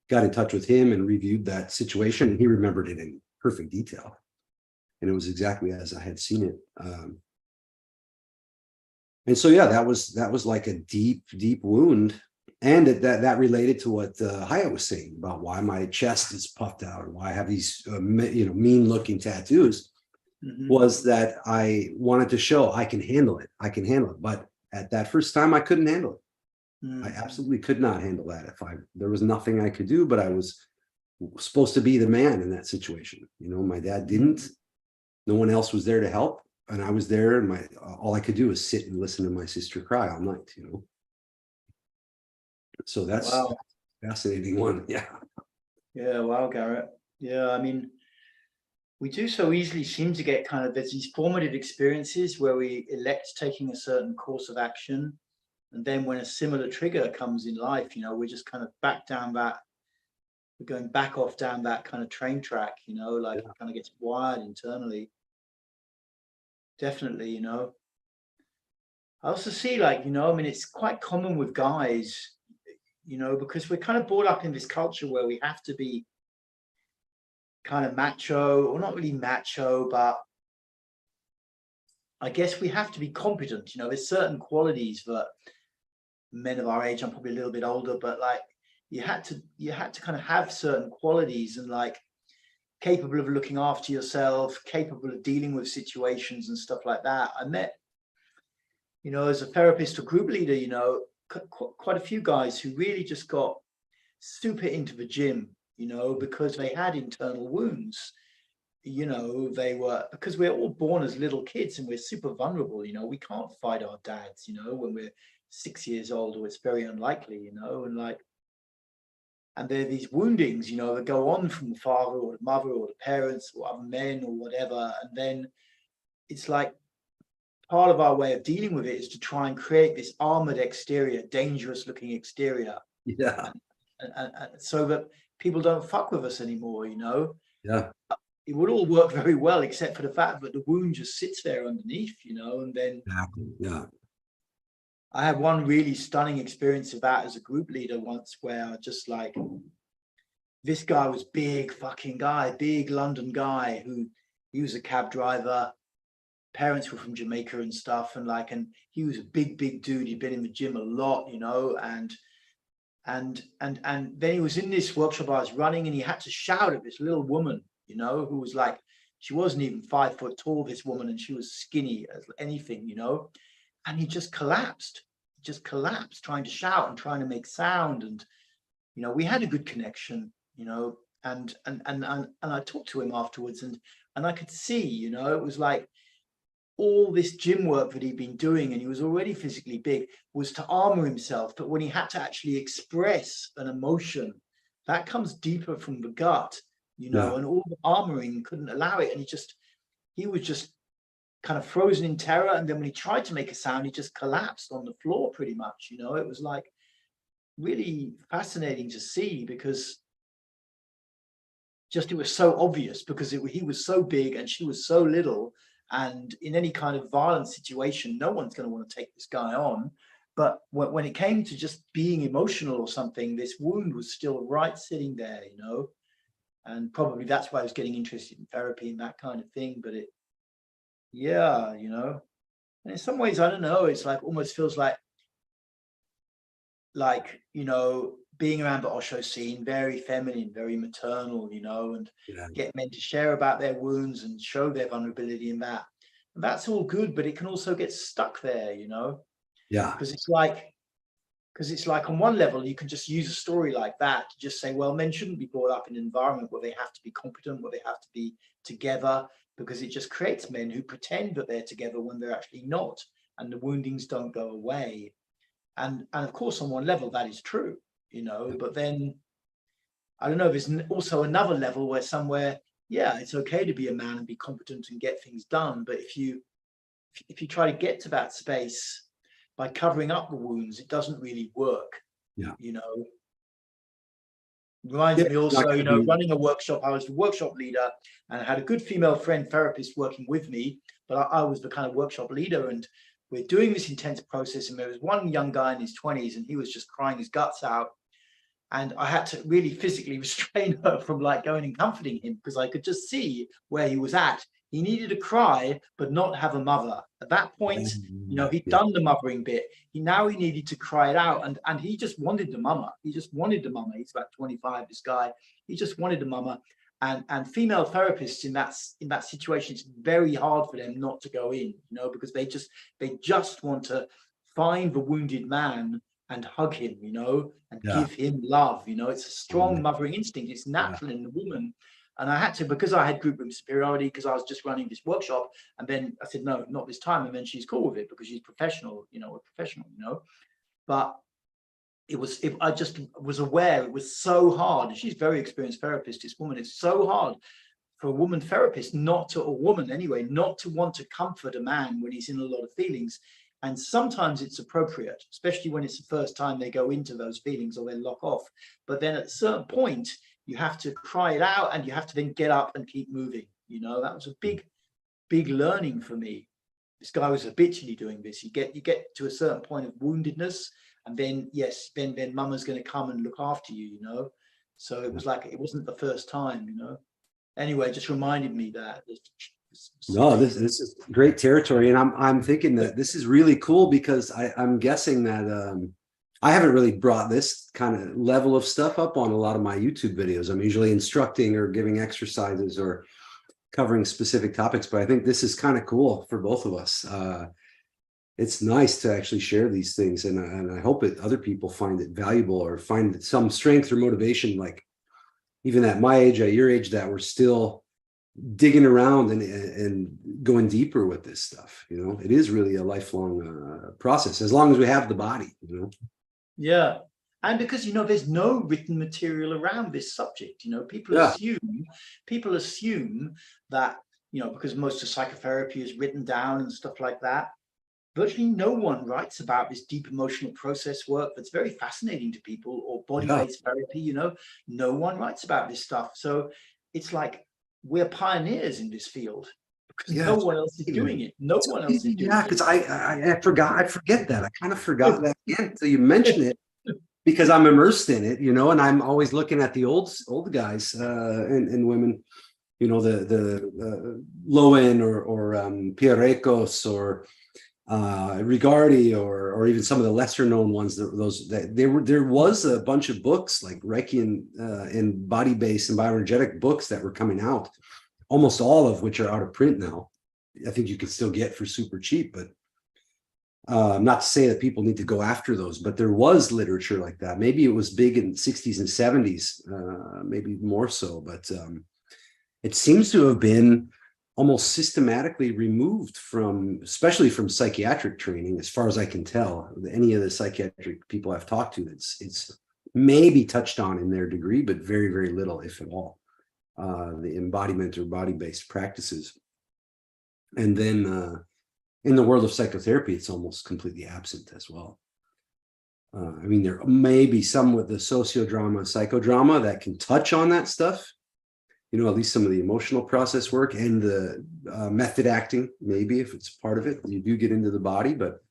got in touch with him and reviewed that situation. And he remembered it in perfect detail. And it was exactly as I had seen it. And so, yeah, that was like a deep, deep wound. And that related to what Haya was saying about why my chest is puffed out and why I have these, mean looking tattoos, was that I wanted to show I can handle it. But at that first time, I couldn't handle it. I absolutely could not handle that. There was nothing I could do, but I was supposed to be the man in that situation. You know, my dad didn't. No one else was there to help. And I was there, and all I could do was sit and listen to my sister cry all night, you know. So that's a fascinating one. Yeah. Yeah, wow, Garrett. Yeah, I mean, we do so easily seem to get kind of, there's these formative experiences where we elect taking a certain course of action. And then when a similar trigger comes in life, we're just kind of back down that, we're going back off down that kind of train track, like it Yeah. kind of gets wired internally. Definitely, I also see like, I mean, it's quite common with guys, because we're kind of brought up in this culture where we have to be kind of macho, or not really macho, but I guess we have to be competent. There's certain qualities that men of our age, I'm probably a little bit older, but like you had to kind of have certain qualities and like capable of looking after yourself, capable of dealing with situations and stuff like that. I met, as a therapist or group leader, quite a few guys who really just got super into the gym, because they had internal wounds. They were, because we're all born as little kids and we're super vulnerable. We can't fight our dads, when we're 6 years old, or it's very unlikely, and like, and there are these woundings, that go on from the father or the mother or the parents or other men or whatever. And then it's like part of our way of dealing with it is to try and create this armored exterior, dangerous looking exterior, Yeah. and so that people don't fuck with us anymore. Yeah. It would all work very well, except for the fact that the wound just sits there underneath, and then Exactly. Yeah. I had one really stunning experience of that as a group leader once, where just like, this guy was big fucking guy, big London guy, who he was a cab driver. Parents were from Jamaica and stuff, and like, and he was a big dude. He'd been in the gym a lot, and then he was in this workshop I was running, and he had to shout at this little woman, who was like, she wasn't even 5 foot tall, this woman, and she was skinny as anything, and he just collapsed. Trying to shout and trying to make sound. And we had a good connection, and I talked to him afterwards, and I could see, it was like all this gym work that he'd been doing, and he was already physically big, was to armor himself. But when he had to actually express an emotion, that comes deeper from the gut, Yeah. and all the armoring couldn't allow it. And he was just kind of frozen in terror. And then when he tried to make a sound, he just collapsed on the floor pretty much. It was like really fascinating to see, because just it was so obvious, because he was so big and she was so little, and in any kind of violent situation, no one's going to want to take this guy on. But when it came to just being emotional or something, this wound was still right sitting there, and probably that's why I was getting interested in therapy and that kind of thing. But yeah, and in some ways, I don't know, it's like almost feels like being around the Osho scene, very feminine, very maternal, and Yeah. get men to share about their wounds and show their vulnerability in that. And that's all good, but it can also get stuck there, Yeah. because it's like on one level you can just use a story like that to just say, well, men shouldn't be brought up in an environment where they have to be competent, where they have to be together, because it just creates men who pretend that they're together when they're actually not, and the woundings don't go away. And of course, on one level, that is true, but then I don't know, there's also another level where somewhere, yeah, it's okay to be a man and be competent and get things done. But if you try to get to that space by covering up the wounds, it doesn't really work, Yeah. you know. Reminds Yeah. me It's not also, going to be. running a workshop, I was the workshop leader, and I had a good female friend therapist working with me, but I was the kind of workshop leader, and we're doing this intense process. And there was one young guy in his 20s, and he was just crying his guts out. And I had to really physically restrain her from like going and comforting him, because I could just see where he was at. He needed to cry, but not have a mother. At that point, he'd Yeah. done the mothering bit. He needed to cry it out, and he just wanted the mama. He just wanted the mama. He's about 25. This guy, he just wanted the mama. And female therapists in that situation, it's very hard for them not to go in, because they just want to find the wounded man and hug him, and Yeah. give him love. It's a strong mothering instinct. It's Yeah. natural in the woman. And I had to, because I had group room superiority, because I was just running this workshop. And then I said, no, not this time. And then she's cool with it because she's professional, we're professional, But I just was aware it was so hard. She's a very experienced therapist, this woman. It's so hard for a woman therapist not to, a woman anyway, not to want to comfort a man when he's in a lot of feelings. And sometimes it's appropriate, especially when it's the first time they go into those feelings or they lock off. But then at a certain point, you have to cry it out and you have to then get up and keep moving. You know, that was a big learning for me. This guy was habitually doing this. You get to a certain point of woundedness, and then yes, then mama's going to come and look after you, you know. So it was like, it wasn't the first time, you know. Anyway, it just reminded me that. No, this is great territory, and I'm thinking that this is really cool because I'm guessing that I haven't really brought this kind of level of stuff up on a lot of my YouTube videos. I'm usually instructing or giving exercises or covering specific topics, but I think this is kind of cool for both of us. It's nice to actually share these things, and I hope that other people find it valuable or find some strength or motivation, like even at my age, at your age, that we're still digging around and going deeper with this stuff. You know, it is really a lifelong process, as long as we have the body, you know. Yeah. And because, you know, there's no written material around this subject, you know, people assume that, you know, because most of psychotherapy is written down and stuff like that, virtually no one writes about this deep emotional process work that's very fascinating to people, or body-based therapy, you know, no one writes about this stuff. So it's like, we're pioneers in this field because no one else is doing it. No one else is doing it. Yeah, because I forget that. I kind of forgot that again until you mention it, because I'm immersed in it, you know, and I'm always looking at the old guys and women, you know, the Lowen or Pierrecos or Rigardi or even some of the lesser known ones. There was a bunch of books like Reiki and body-based and bioenergetic books that were coming out, almost all of which are out of print now. I think you can still get for super cheap, but not to say that people need to go after those, but there was literature like that. Maybe it was big in the 60s and 70s, maybe more so, but it seems to have been almost systematically removed from, especially from psychiatric training, as far as I can tell. Any of the psychiatric people I've talked to, it's maybe touched on in their degree, but very, very little, if at all, the embodiment or body-based practices. And then in the world of psychotherapy, it's almost completely absent as well. I mean, there may be some with the sociodrama, psychodrama that can touch on that stuff, you know, at least some of the emotional process work and the method acting, maybe if it's part of it, you do get into the body, but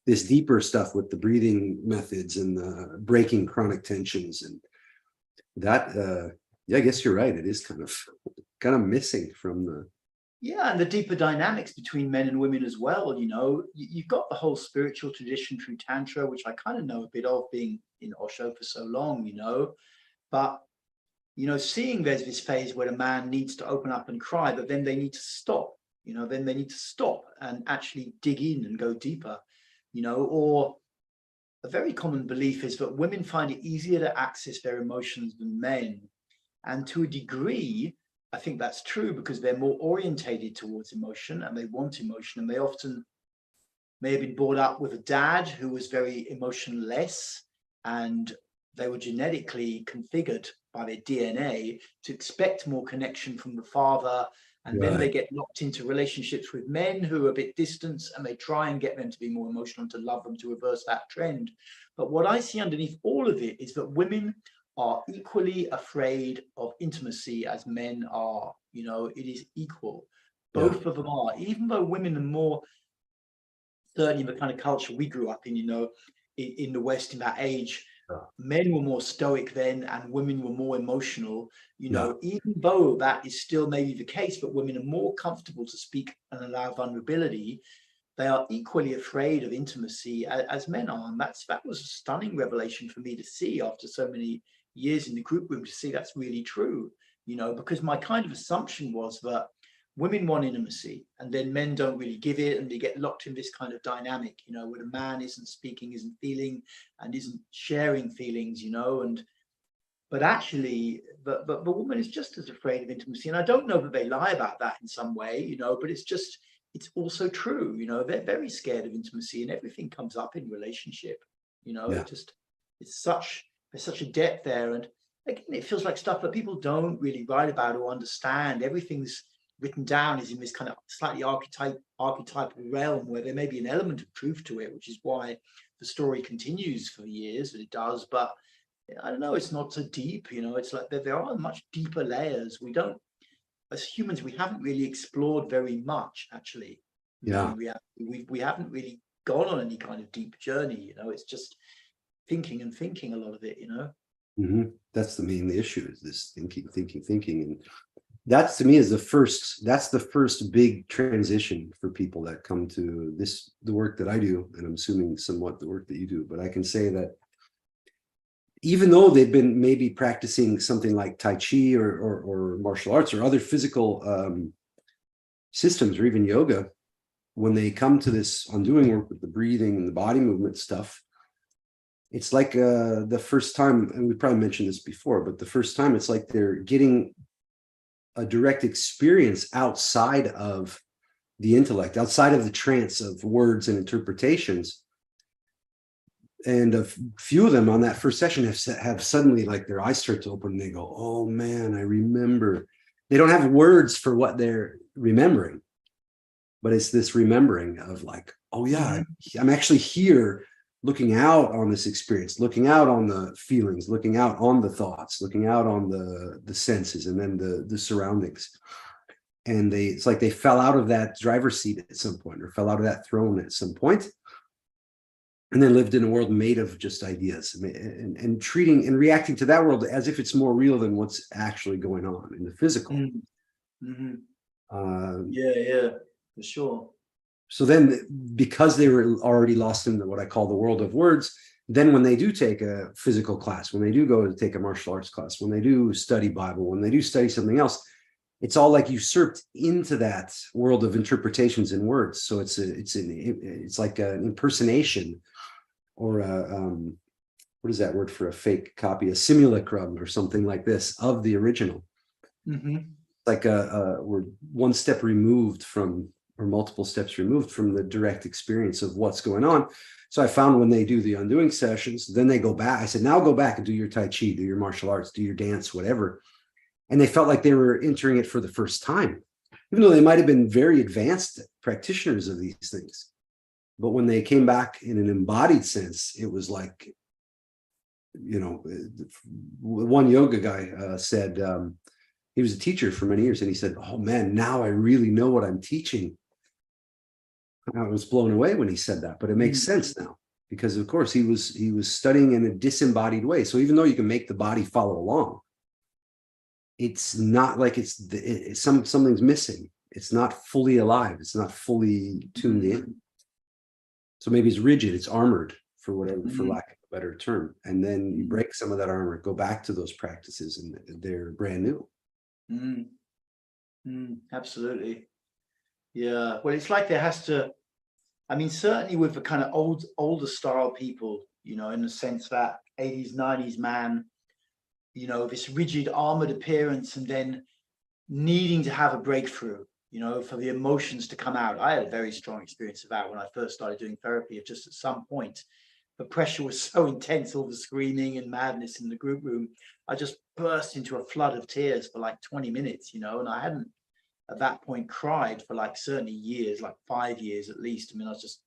this deeper stuff with the breathing methods and the breaking chronic tensions and that, yeah, I guess you're right. It is kind of missing from the. Yeah, and the deeper dynamics between men and women as well. You know, you've got the whole spiritual tradition through Tantra, which I kind of know a bit of, being in Osho for so long, you know, but you know, seeing there's this phase where a man needs to open up and cry, but then they need to stop, you know, then they need to stop and actually dig in and go deeper, you know. Or a very common belief is that women find it easier to access their emotions than men. And to a degree, I think that's true, because they're more orientated towards emotion and they want emotion, and they often may have been brought up with a dad who was very emotionless, and they were genetically configured by their DNA to expect more connection from the father. And then they get locked into relationships with men who are a bit distant, and they try and get them to be more emotional and to love them, to reverse that trend. But what I see underneath all of it is that women are equally afraid of intimacy as men are. You know, it is equal. Both of them are, even though women are more, certainly in the kind of culture we grew up in, you know, in the West in that age, men were more stoic then and women were more emotional, you know, even though that is still maybe the case, but women are more comfortable to speak and allow vulnerability. They are equally afraid of intimacy as men are. And that was a stunning revelation for me to see after so many years in the group room, to see that's really true, you know, because my kind of assumption was that women want intimacy and then men don't really give it, and they get locked in this kind of dynamic, you know, where the man isn't speaking, isn't feeling, and isn't sharing feelings, you know. And but actually the woman is just as afraid of intimacy, and I don't know that they lie about that in some way, you know, but it's also true, you know. They're very scared of intimacy, and everything comes up in relationship, you know. there's such a depth there. And again, it feels like stuff that people don't really write about or understand. Everything's written down is in this kind of slightly archetypal realm where there may be an element of truth to it, which is why the story continues for years, and it does. But I don't know, it's not so deep, you know. It's like there are much deeper layers. We don't, as humans, we haven't really explored very much, actually. You know, Yeah. in reality, we haven't really gone on any kind of deep journey. You know, it's just thinking and thinking, a lot of it. You know. That's the main issue, is this thinking. And that's, to me, is that's the first big transition for people that come to the work that I do, and I'm assuming somewhat the work that you do. But I can say that even though they've been maybe practicing something like Tai Chi or martial arts or other physical systems, or even yoga, when they come to this undoing work with the breathing and the body movement stuff, it's like the first time, and we probably mentioned this before, but the first time, it's like they're getting a direct experience outside of the intellect, outside of the trance of words and interpretations. And a few of them on that first session have suddenly, like, their eyes start to open and they go, oh man, I remember. They don't have words for what they're remembering, but it's this remembering of like, oh yeah, I'm actually here, looking out on this experience, looking out on the feelings, looking out on the thoughts, looking out on the senses, and then the surroundings. And it's like they fell out of that driver's seat at some point, or fell out of that throne at some point, and then lived in a world made of just ideas, and treating and reacting to that world as if it's more real than what's actually going on in the physical. Yeah, for sure. So then, because they were already lost in what I call the world of words, then when they do take a physical class, when they do go to take a martial arts class, when they do study Bible, when they do study something else, it's all like usurped into that world of interpretations and words. So it's like an impersonation, or what is that word for a fake copy? A simulacrum or something like this of the original. Like we're one step removed from, or multiple steps removed from, the direct experience of what's going on. So I found when they do the undoing sessions, then they go back. I said, now go back and do your Tai Chi, do your martial arts, do your dance, whatever. And they felt like they were entering it for the first time, even though they might have been very advanced practitioners of these things. But when they came back in an embodied sense, it was like, you know, one yoga guy said, he was a teacher for many years, and he said, oh man, now I really know what I'm teaching. I was blown away when he said that, but it makes sense now, because of course he was studying in a disembodied way. So even though you can make the body follow along, it's not like something's missing. It's not fully alive. It's not fully tuned in. So maybe it's rigid, it's armored, for whatever, for lack of a better term. And then you break some of that armor, go back to those practices, and they're brand new. Absolutely. Yeah. Well, it's like there has to, I mean, certainly with the kind of older style people, you know, in the sense that 80s, 90s man, you know, this rigid armored appearance, and then needing to have a breakthrough, you know, for the emotions to come out. I had a very strong experience of that when I first started doing therapy. Just at some point, the pressure was so intense, all the screaming and madness in the group room, I just burst into a flood of tears for like 20 minutes, you know, and I hadn't at that point cried for like certainly years, like 5 years at least. I mean, I just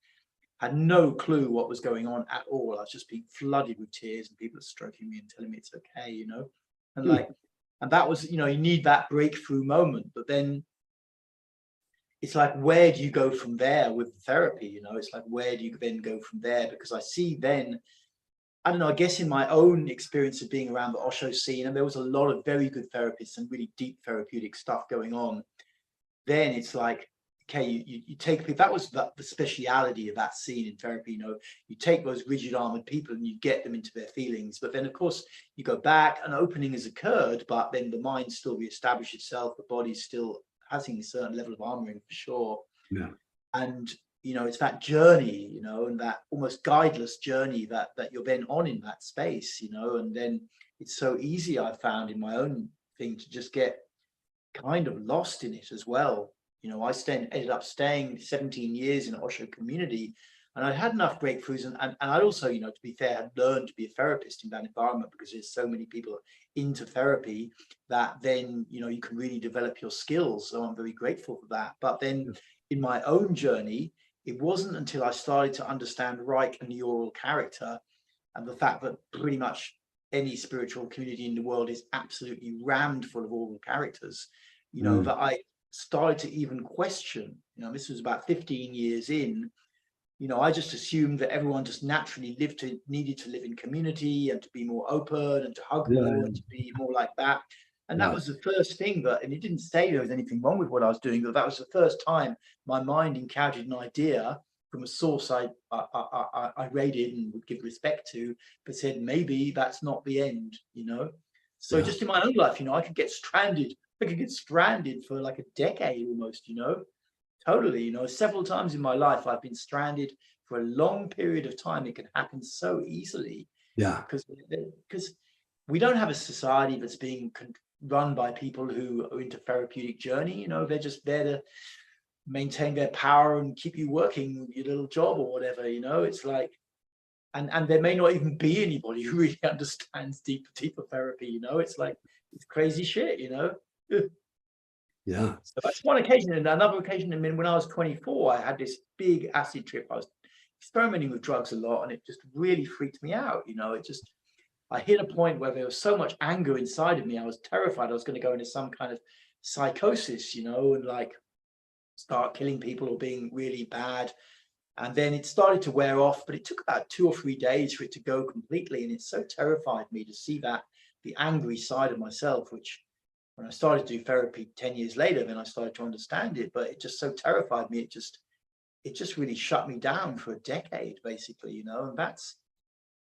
had no clue what was going on at all. I was just being flooded with tears, and people are stroking me and telling me it's okay, you know, and like, and that was, you know, you need that breakthrough moment. But then it's like, where do you go from there with therapy? You know, it's like, where do you then go from there? Because I see then, I don't know, I guess in my own experience of being around the Osho scene, and there was a lot of very good therapists and really deep therapeutic stuff going on. Then it's like, okay, you take people, that was the speciality of that scene in therapy, you know, you take those rigid armored people and you get them into their feelings. But then of course you go back, an opening has occurred, but then the mind still reestablishes itself, the body's still having a certain level of armoring for sure. Yeah. And you know, it's that journey, you know, and that almost guideless journey that you're then on in that space, you know. And then it's so easy, I found in my own thing, to just get kind of lost in it as well. You know, I ended up staying 17 years in Osho community, And I had enough breakthroughs, and I'd also, to be fair, had learned to be a therapist in that environment, because there's so many people into therapy that then, you can really develop your skills. So I'm very grateful for that. But then in my own journey, it wasn't until I started to understand Reich and the oral character, and the fact that pretty much any spiritual community in the world is absolutely rammed full of oral characters, that I started to even question. This was about 15 years in. I just assumed that everyone just naturally needed to live in community and to be more open and to hug more and to be more like that. And that was the first thing and it didn't say there was anything wrong with what I was doing, but that was the first time my mind encountered an idea from a source I rated and would give respect to, but said, maybe that's not the end, So just in my own life, I could get stranded. I could get stranded for like a decade almost, Totally, several times in my life, I've been stranded for a long period of time. It can happen so easily. Yeah. Because we don't have a society that's being run by people who are into therapeutic journey. They're just there to maintain their power and keep you working your little job or whatever. It's like, and there may not even be anybody who really understands deeper therapy. It's like, it's crazy shit. Yeah. So that's one occasion. And another occasion, when I was 24, I had this big acid trip. I was experimenting with drugs a lot, and it just really freaked me out. I hit a point where there was so much anger inside of me. I was terrified I was going to go into some kind of psychosis, and like start killing people or being really bad. And then it started to wear off, but it took about 2 or 3 days for it to go completely. And it so terrified me to see that the angry side of myself, which when I started to do therapy 10 years later, then I started to understand it, but it just so terrified me. It just really shut me down for a decade, basically, and that's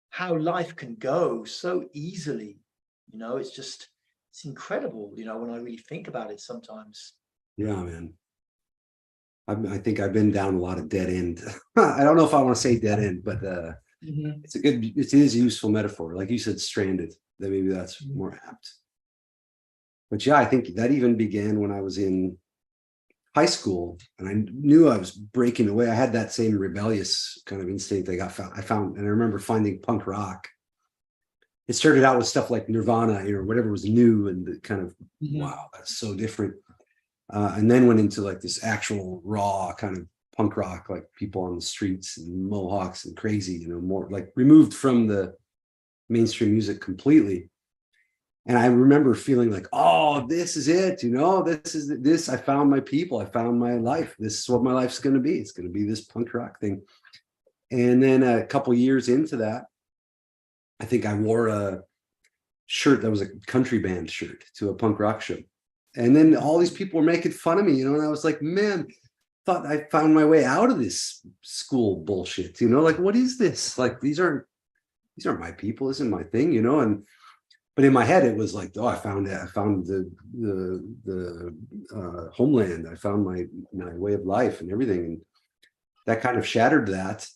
how life can go so easily. It's incredible, when I really think about it sometimes. Yeah, man. I think I've been down a lot of dead end. I don't know if I want to say dead end, but it is a useful metaphor. Like you said, stranded. That maybe that's more apt. But yeah, I think that even began when I was in high school, and I knew I was breaking away. I had that same rebellious kind of instinct I found, and I remember finding punk rock. It started out with stuff like Nirvana, whatever was new and the kind of, wow, that's so different. And then went into like this actual raw kind of punk rock, like people on the streets and mohawks and crazy, more like removed from the mainstream music completely. And I remember feeling like, oh, this is it, this, I found my people, I found my life. This is what my life's going to be. It's going to be this punk rock thing. And then a couple years into that, I think I wore a shirt that was a country band shirt to a punk rock show. And then all these people were making fun of me, and I was like, man, thought I found my way out of this school bullshit, like, what is this? Like, these aren't my people, this isn't my thing, but in my head, it was like, oh, I found it. I found the homeland. I found my way of life and everything. And that kind of shattered that.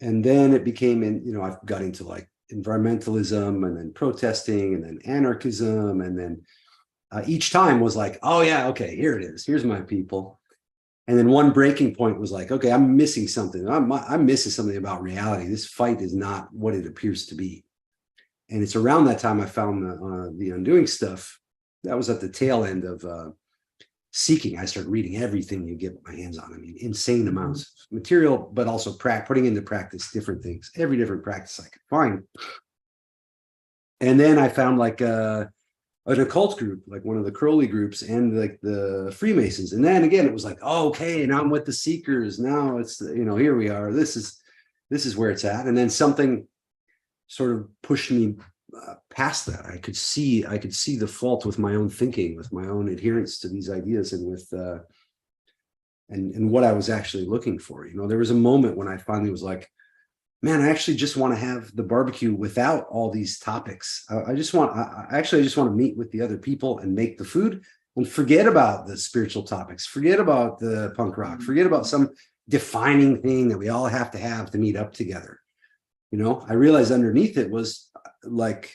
And then it became, I got into like environmentalism and then protesting and then anarchism. And then each time was like, oh yeah, okay, here it is. Here's my people. And then one breaking point was like, okay, I'm missing something. I'm missing something about reality. This fight is not what it appears to be. And it's around that time I found the Undoing stuff. That was at the tail end of seeking. I started reading everything you get my hands on. I mean, insane amounts of material, but also putting into practice different things, every different practice I could find. And then I found like an occult group, like one of the Crowley groups, and like the Freemasons. And then again, it was like, oh, okay, now I'm with the Seekers. Now it's, here we are. This is where it's at. And then something sort of pushed me past that. I could see the fault with my own thinking, with my own adherence to these ideas, and with and what I was actually looking for. There was a moment when I finally was like, man, I actually just want to have the barbecue without all these topics. I just want to meet with the other people and make the food and forget about the spiritual topics, forget about the punk rock, forget about some defining thing that we all have to meet up together. I realized underneath it was like,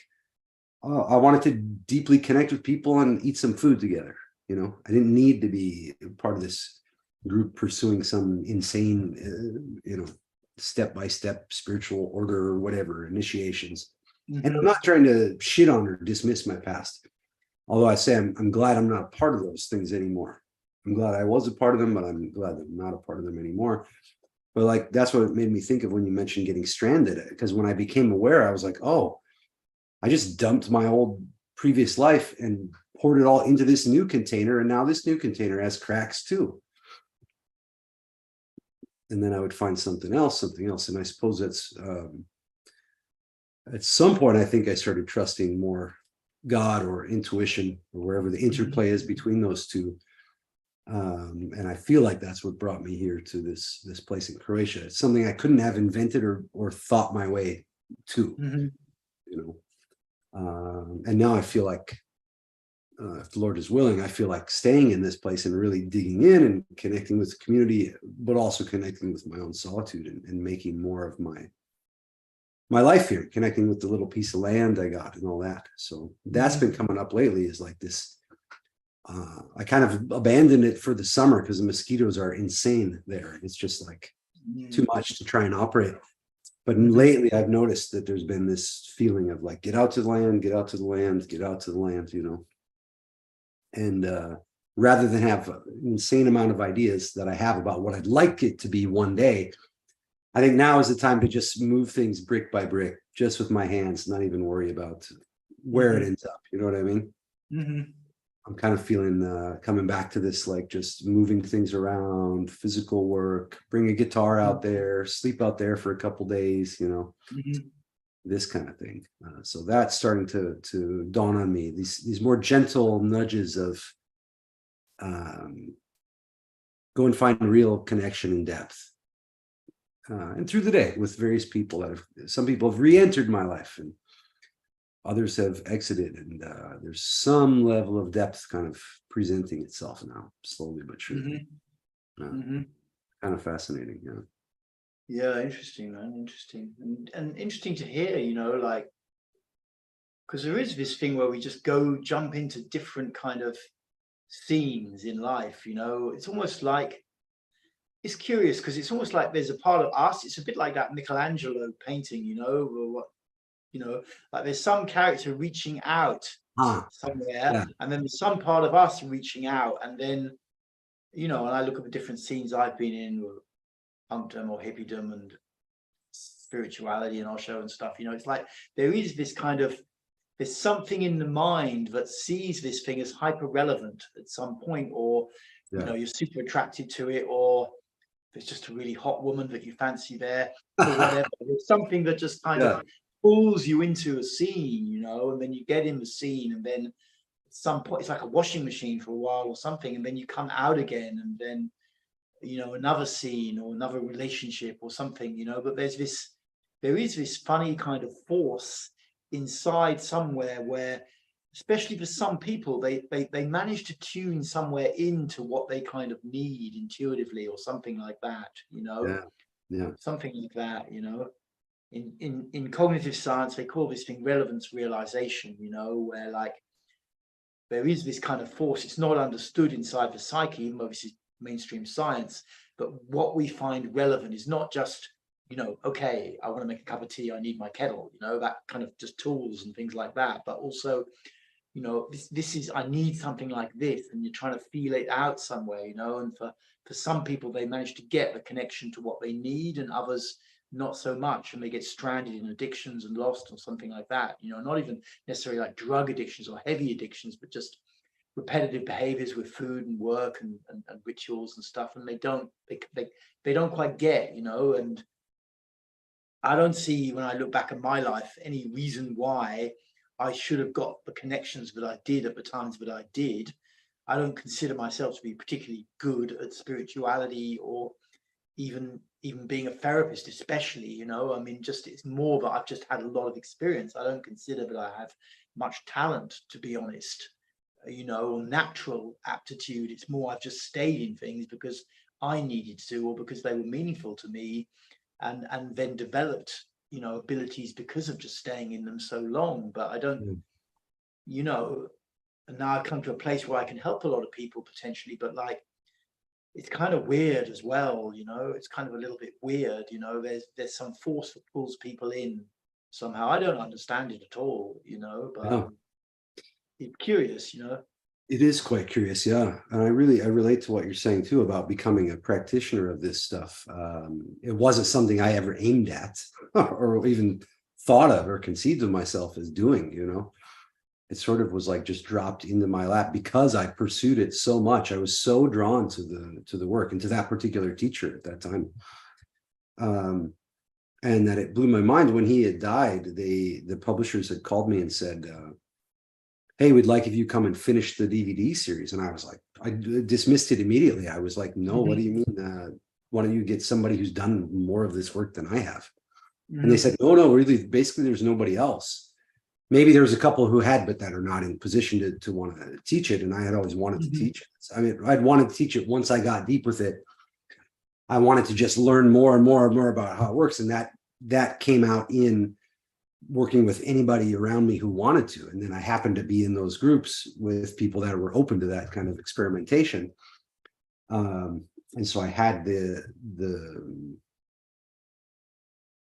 I wanted to deeply connect with people and eat some food together. I didn't need to be part of this group pursuing some insane, step-by-step spiritual order or whatever, initiations. And I'm Mhm. not trying to shit on or dismiss my past. Although I say I'm glad I'm not a part of those things anymore. I'm glad I was a part of them, but I'm glad that I'm not a part of them anymore. But like, that's what it made me think of when you mentioned getting stranded. Because when I became aware, I was like, oh, I just dumped my old previous life and poured it all into this new container. And now this new container has cracks too. And then I would find something else. And I suppose that's, at some point, I think I started trusting more God or intuition or wherever the interplay is between those two. And I feel like that's what brought me here to this place in Croatia. It's something I couldn't have invented or thought my way to, Mhm. you know. And now I feel like, if the Lord is willing, I feel like staying in this place and really digging in and connecting with the community, but also connecting with my own solitude and making more of my life here, connecting with the little piece of land I got and all that. So that's been coming up lately, is like this. I kind of abandoned it for the summer because the mosquitoes are insane there. It's just like too much to try and operate. But lately I've noticed that there's been this feeling of like, get out to the land, get out to the land, get out to the land, you know. And rather than have an insane amount of ideas that I have about what I'd like it to be one day, I think now is the time to just move things brick by brick, just with my hands, not even worry about where it ends up. You know what I mean? Mhm. I'm kind of feeling coming back to this, like just moving things around, physical work, bring a guitar out there, sleep out there for a couple days, you know, Mhm. this kind of thing. So that's starting to dawn on me. These more gentle nudges of go and find real connection and depth. And through the day with various people that have, some people have re-entered my life and others have exited, and there's some level of depth kind of presenting itself now, slowly but surely. Mhm. Uh, Mhm. kind of fascinating, yeah. Yeah, interesting, man. Interesting, and interesting to hear. Like, because there is this thing where we just go jump into different kind of scenes in life. It's almost like, it's curious because it's almost like there's a part of us. It's a bit like that Michelangelo painting. Or what like there's some character reaching out Ah, somewhere, yeah, and then there's some part of us reaching out, and then and I look at the different scenes I've been in, or punkdom or hippiedom and spirituality and Osho and stuff. It's like there is this kind of, there's something in the mind that sees this thing as hyper relevant at some point, or yeah. you're super attracted to it, or there's just a really hot woman that you fancy there, or whatever. There's something that just kind of Yeah, pulls you into a scene, and then you get in the scene, and then at some point it's like a washing machine for a while or something, and then you come out again, and then another scene or another relationship or something, but there is this funny kind of force inside somewhere where, especially for some people, they manage to tune somewhere into what they kind of need intuitively, or something like that, yeah, yeah, something like that, in cognitive science they call this thing relevance realization, where like there is this kind of force. It's not understood inside the psyche, even though this is mainstream science. But what we find relevant is not just, okay, I want to make a cup of tea, I need my kettle, that kind of just tools and things like that. But also, this is, I need something like this, and you're trying to feel it out somewhere, and for some people, they manage to get the connection to what they need, and others not so much, and they get stranded in addictions and lost or something like that, not even necessarily like drug addictions or heavy addictions, but just repetitive behaviors with food and work and rituals and stuff, and they don't quite get, and I don't see, when I look back at my life, any reason why I should have got the connections that I did at the times that I did. I don't consider myself to be particularly good at spirituality, or even being a therapist, especially, I mean, just, it's more that I've just had a lot of experience. I don't consider that I have much talent, to be honest, or natural aptitude. It's more I've just stayed in things because I needed to, or because they were meaningful to me, and then developed abilities because of just staying in them so long. But I don't, yeah. you know and now I've come to a place where I can help a lot of people potentially, but like, it's kind of weird as well, it's kind of a little bit weird, there's some force that pulls people in somehow. I don't understand it at all, but Yeah. it's curious, It is quite curious, yeah. And I relate to what you're saying too about becoming a practitioner of this stuff. It wasn't something I ever aimed at or even thought of or conceived of myself as doing, It sort of was like just dropped into my lap because I pursued it so much. I was so drawn to the work and to that particular teacher at that time. And that it blew my mind when he had died. The publishers had called me and said, hey, we'd like if you come and finish the DVD series. And I was like, I dismissed it immediately. I was like, no, what do you mean? Why don't you get somebody who's done more of this work than I have? And they said, no, really, basically, there's nobody else. Maybe there's a couple who had, but that are not in position to want to teach it. And I had always wanted to teach it. I mean, I'd wanted to teach it once I got deep with it. I wanted to just learn more and more and more about how it works. And that came out in working with anybody around me who wanted to. And then I happened to be in those groups with people that were open to that kind of experimentation. And so I had the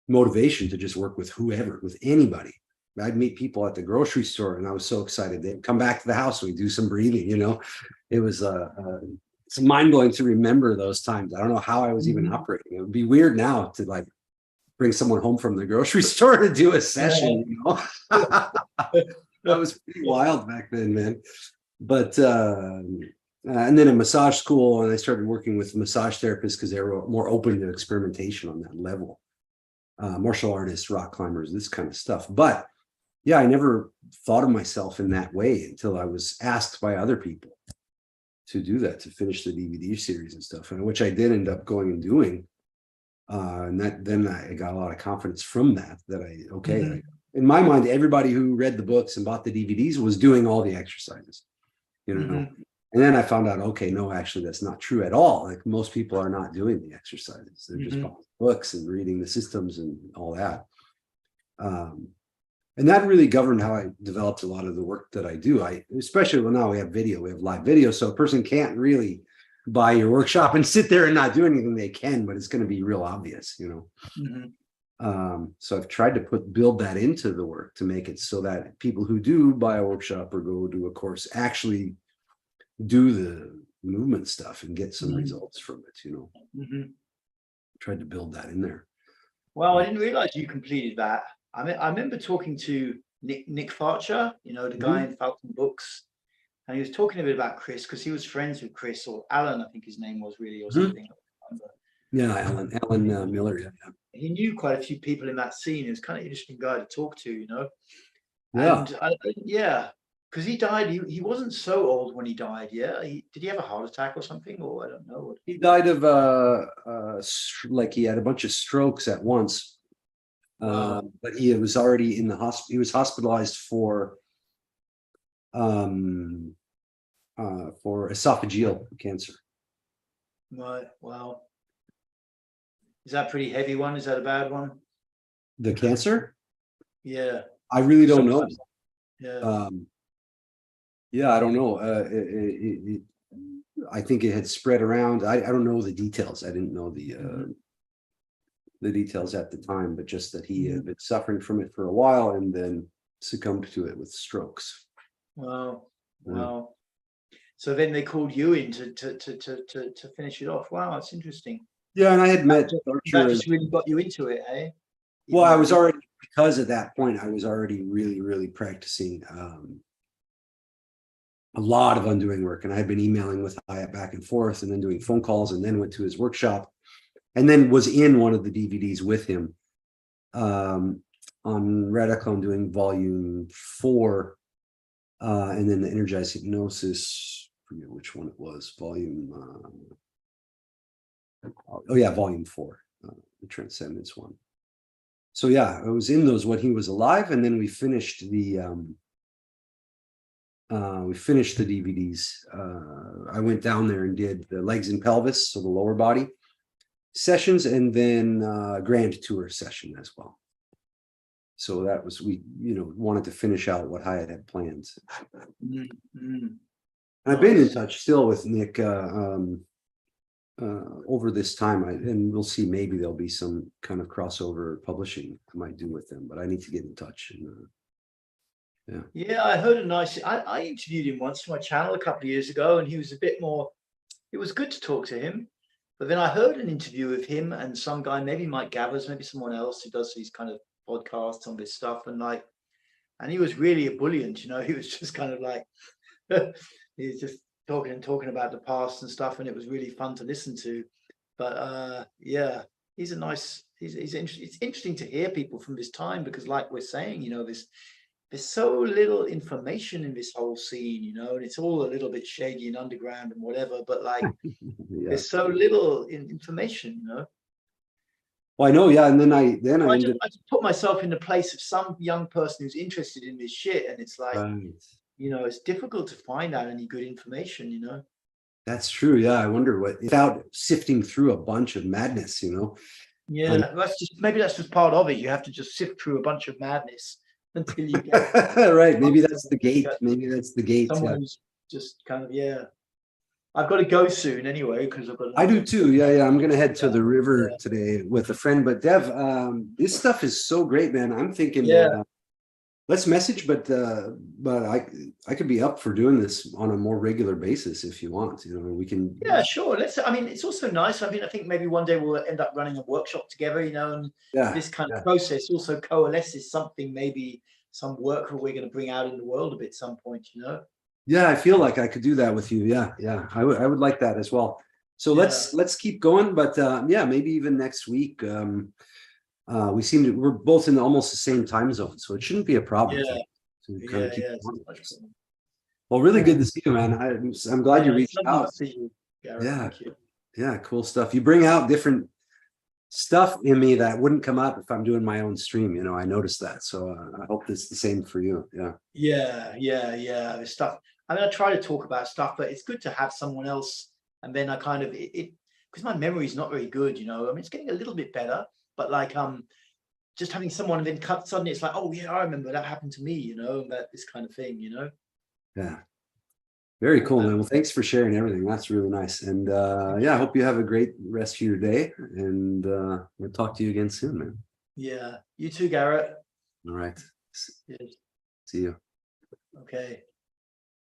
motivation to just work with whoever, with anybody. I'd meet people at the grocery store and I was so excited. They'd come back to the house, we'd do some breathing, It was it's mind-blowing to remember those times. I don't know how I was even operating. It would be weird now to like bring someone home from the grocery store to do a session, That was pretty wild back then, man. But and then in massage school, and I started working with massage therapists because they were more open to experimentation on that level. Martial artists, rock climbers, this kind of stuff. But yeah, I never thought of myself in that way until I was asked by other people to do that, to finish the DVD series and stuff, and which I did end up going and doing. And then I got a lot of confidence from that, in my mind, everybody who read the books and bought the DVDs was doing all the exercises, And then I found out, okay, no, actually, that's not true at all. Like most people are not doing the exercises. They're just buying books and reading the systems and all that. And that really governed how I developed a lot of the work that I do. Especially when now we have live video. So a person can't really buy your workshop and sit there and not do anything. They can, but it's going to be real obvious, So I've tried to build that into the work to make it so that people who do buy a workshop or go do a course actually do the movement stuff and get some results from it, Tried to build that in there. Well, I didn't realize you completed that. I remember talking to Nick Farcher, the guy in Falcon Books, and he was talking a bit about Chris because he was friends with Chris, or Alan, I think his name was really, or something. Yeah, Alan Miller. Yeah. He knew quite a few people in that scene. He was kind of an interesting guy to talk to, Yeah. And because he died, he wasn't so old when he died. Yeah, did he have a heart attack or something, or I don't know. He died of like he had a bunch of strokes at once. But he was already in the hospital. He was hospitalized for esophageal cancer. Right. Wow. Is that a pretty heavy one? Is that a bad one? The cancer? Yeah. I really don't know. Yeah. Yeah, I don't know. I think it had spread around. I don't know the details. I didn't know the details at the time, but just that he had been suffering from it for a while and then succumbed to it with strokes. Wow. Wow. So then they called you in to finish it off. Wow, that's interesting. Yeah, and I had met that just really got you into it, eh? Well, I was already, because at that point I was already really, really practicing a lot of undoing work, and I had been emailing with Hyatt back and forth, and then doing phone calls, and then went to his workshop, and then was in one of the DVDs with him on Radicon doing volume 4, and then the Energized Hypnosis. I forget which one it was. Volume 4, the Transcendence one. So yeah, I was in those when he was alive, and then we finished the DVDs. I went down there and did the legs and pelvis, so the lower body sessions, and then grand tour session as well. So that was, we wanted to finish out what Hyatt had planned. And I've been in touch still with Nick. over this time, and we'll see, maybe there'll be some kind of crossover publishing I might do with them, but I need to get in touch. And, Yeah, I heard a nice. I interviewed him once for my channel a couple of years ago, and he was a bit more. It was good to talk to him, but then I heard an interview of him and some guy, maybe Mike Gavers, maybe someone else who does these kind of podcasts on this stuff, and he was really ebullient. He was just kind of like he was just talking about the past and stuff, and it was really fun to listen to. But yeah, he's a nice. He's interesting. It's interesting to hear people from this time because, like we're saying, there's so little information in this whole scene, and it's all a little bit shady and underground and whatever. But yeah. there's so little information. Well, I know, yeah, and then I I just put myself in the place of some young person who's interested in this shit, and it's like, right. it's difficult to find out any good information. That's true. Yeah, I wonder without sifting through a bunch of madness. Yeah, maybe that's just part of it. You have to just sift through a bunch of madness until you get right. Maybe that's the gate. Maybe that's the gate. Someone who's just kind of I've got to go soon anyway because I've got. I do too. Yeah. I'm gonna head to the river today with a friend. But Dev, this stuff is so great, man. I'm thinking, let's message, but I could be up for doing this on a more regular basis if you want. We can. Yeah, sure. I mean, it's also nice. I think maybe one day we'll end up running a workshop together. And this kind of process also coalesces something, maybe some work that we're going to bring out in the world a bit some point. Yeah, I feel like I could do that with you. Yeah. I would like that as well. So let's keep going. But maybe even next week. We're both in almost the same time zone, so it shouldn't be a problem. Well, really good to see you, man. I'm glad you reached out. See you, Garrett. Yeah, cool stuff. You bring out different stuff in me that wouldn't come up if I'm doing my own stream. I noticed that, so I hope it's the same for you. Yeah. The stuff. I mean, I try to talk about stuff, but it's good to have someone else, and then I kind of because my memory is not very good. I mean, it's getting a little bit better. But just having someone and then suddenly it's like, oh yeah, I remember that happened to me, that this kind of thing, Yeah. Very cool, man. Well, thanks for sharing everything. That's really nice. And I hope you have a great rest of your day. And we'll talk to you again soon, man. Yeah. You too, Garrett. All right. Yes. See you. Okay.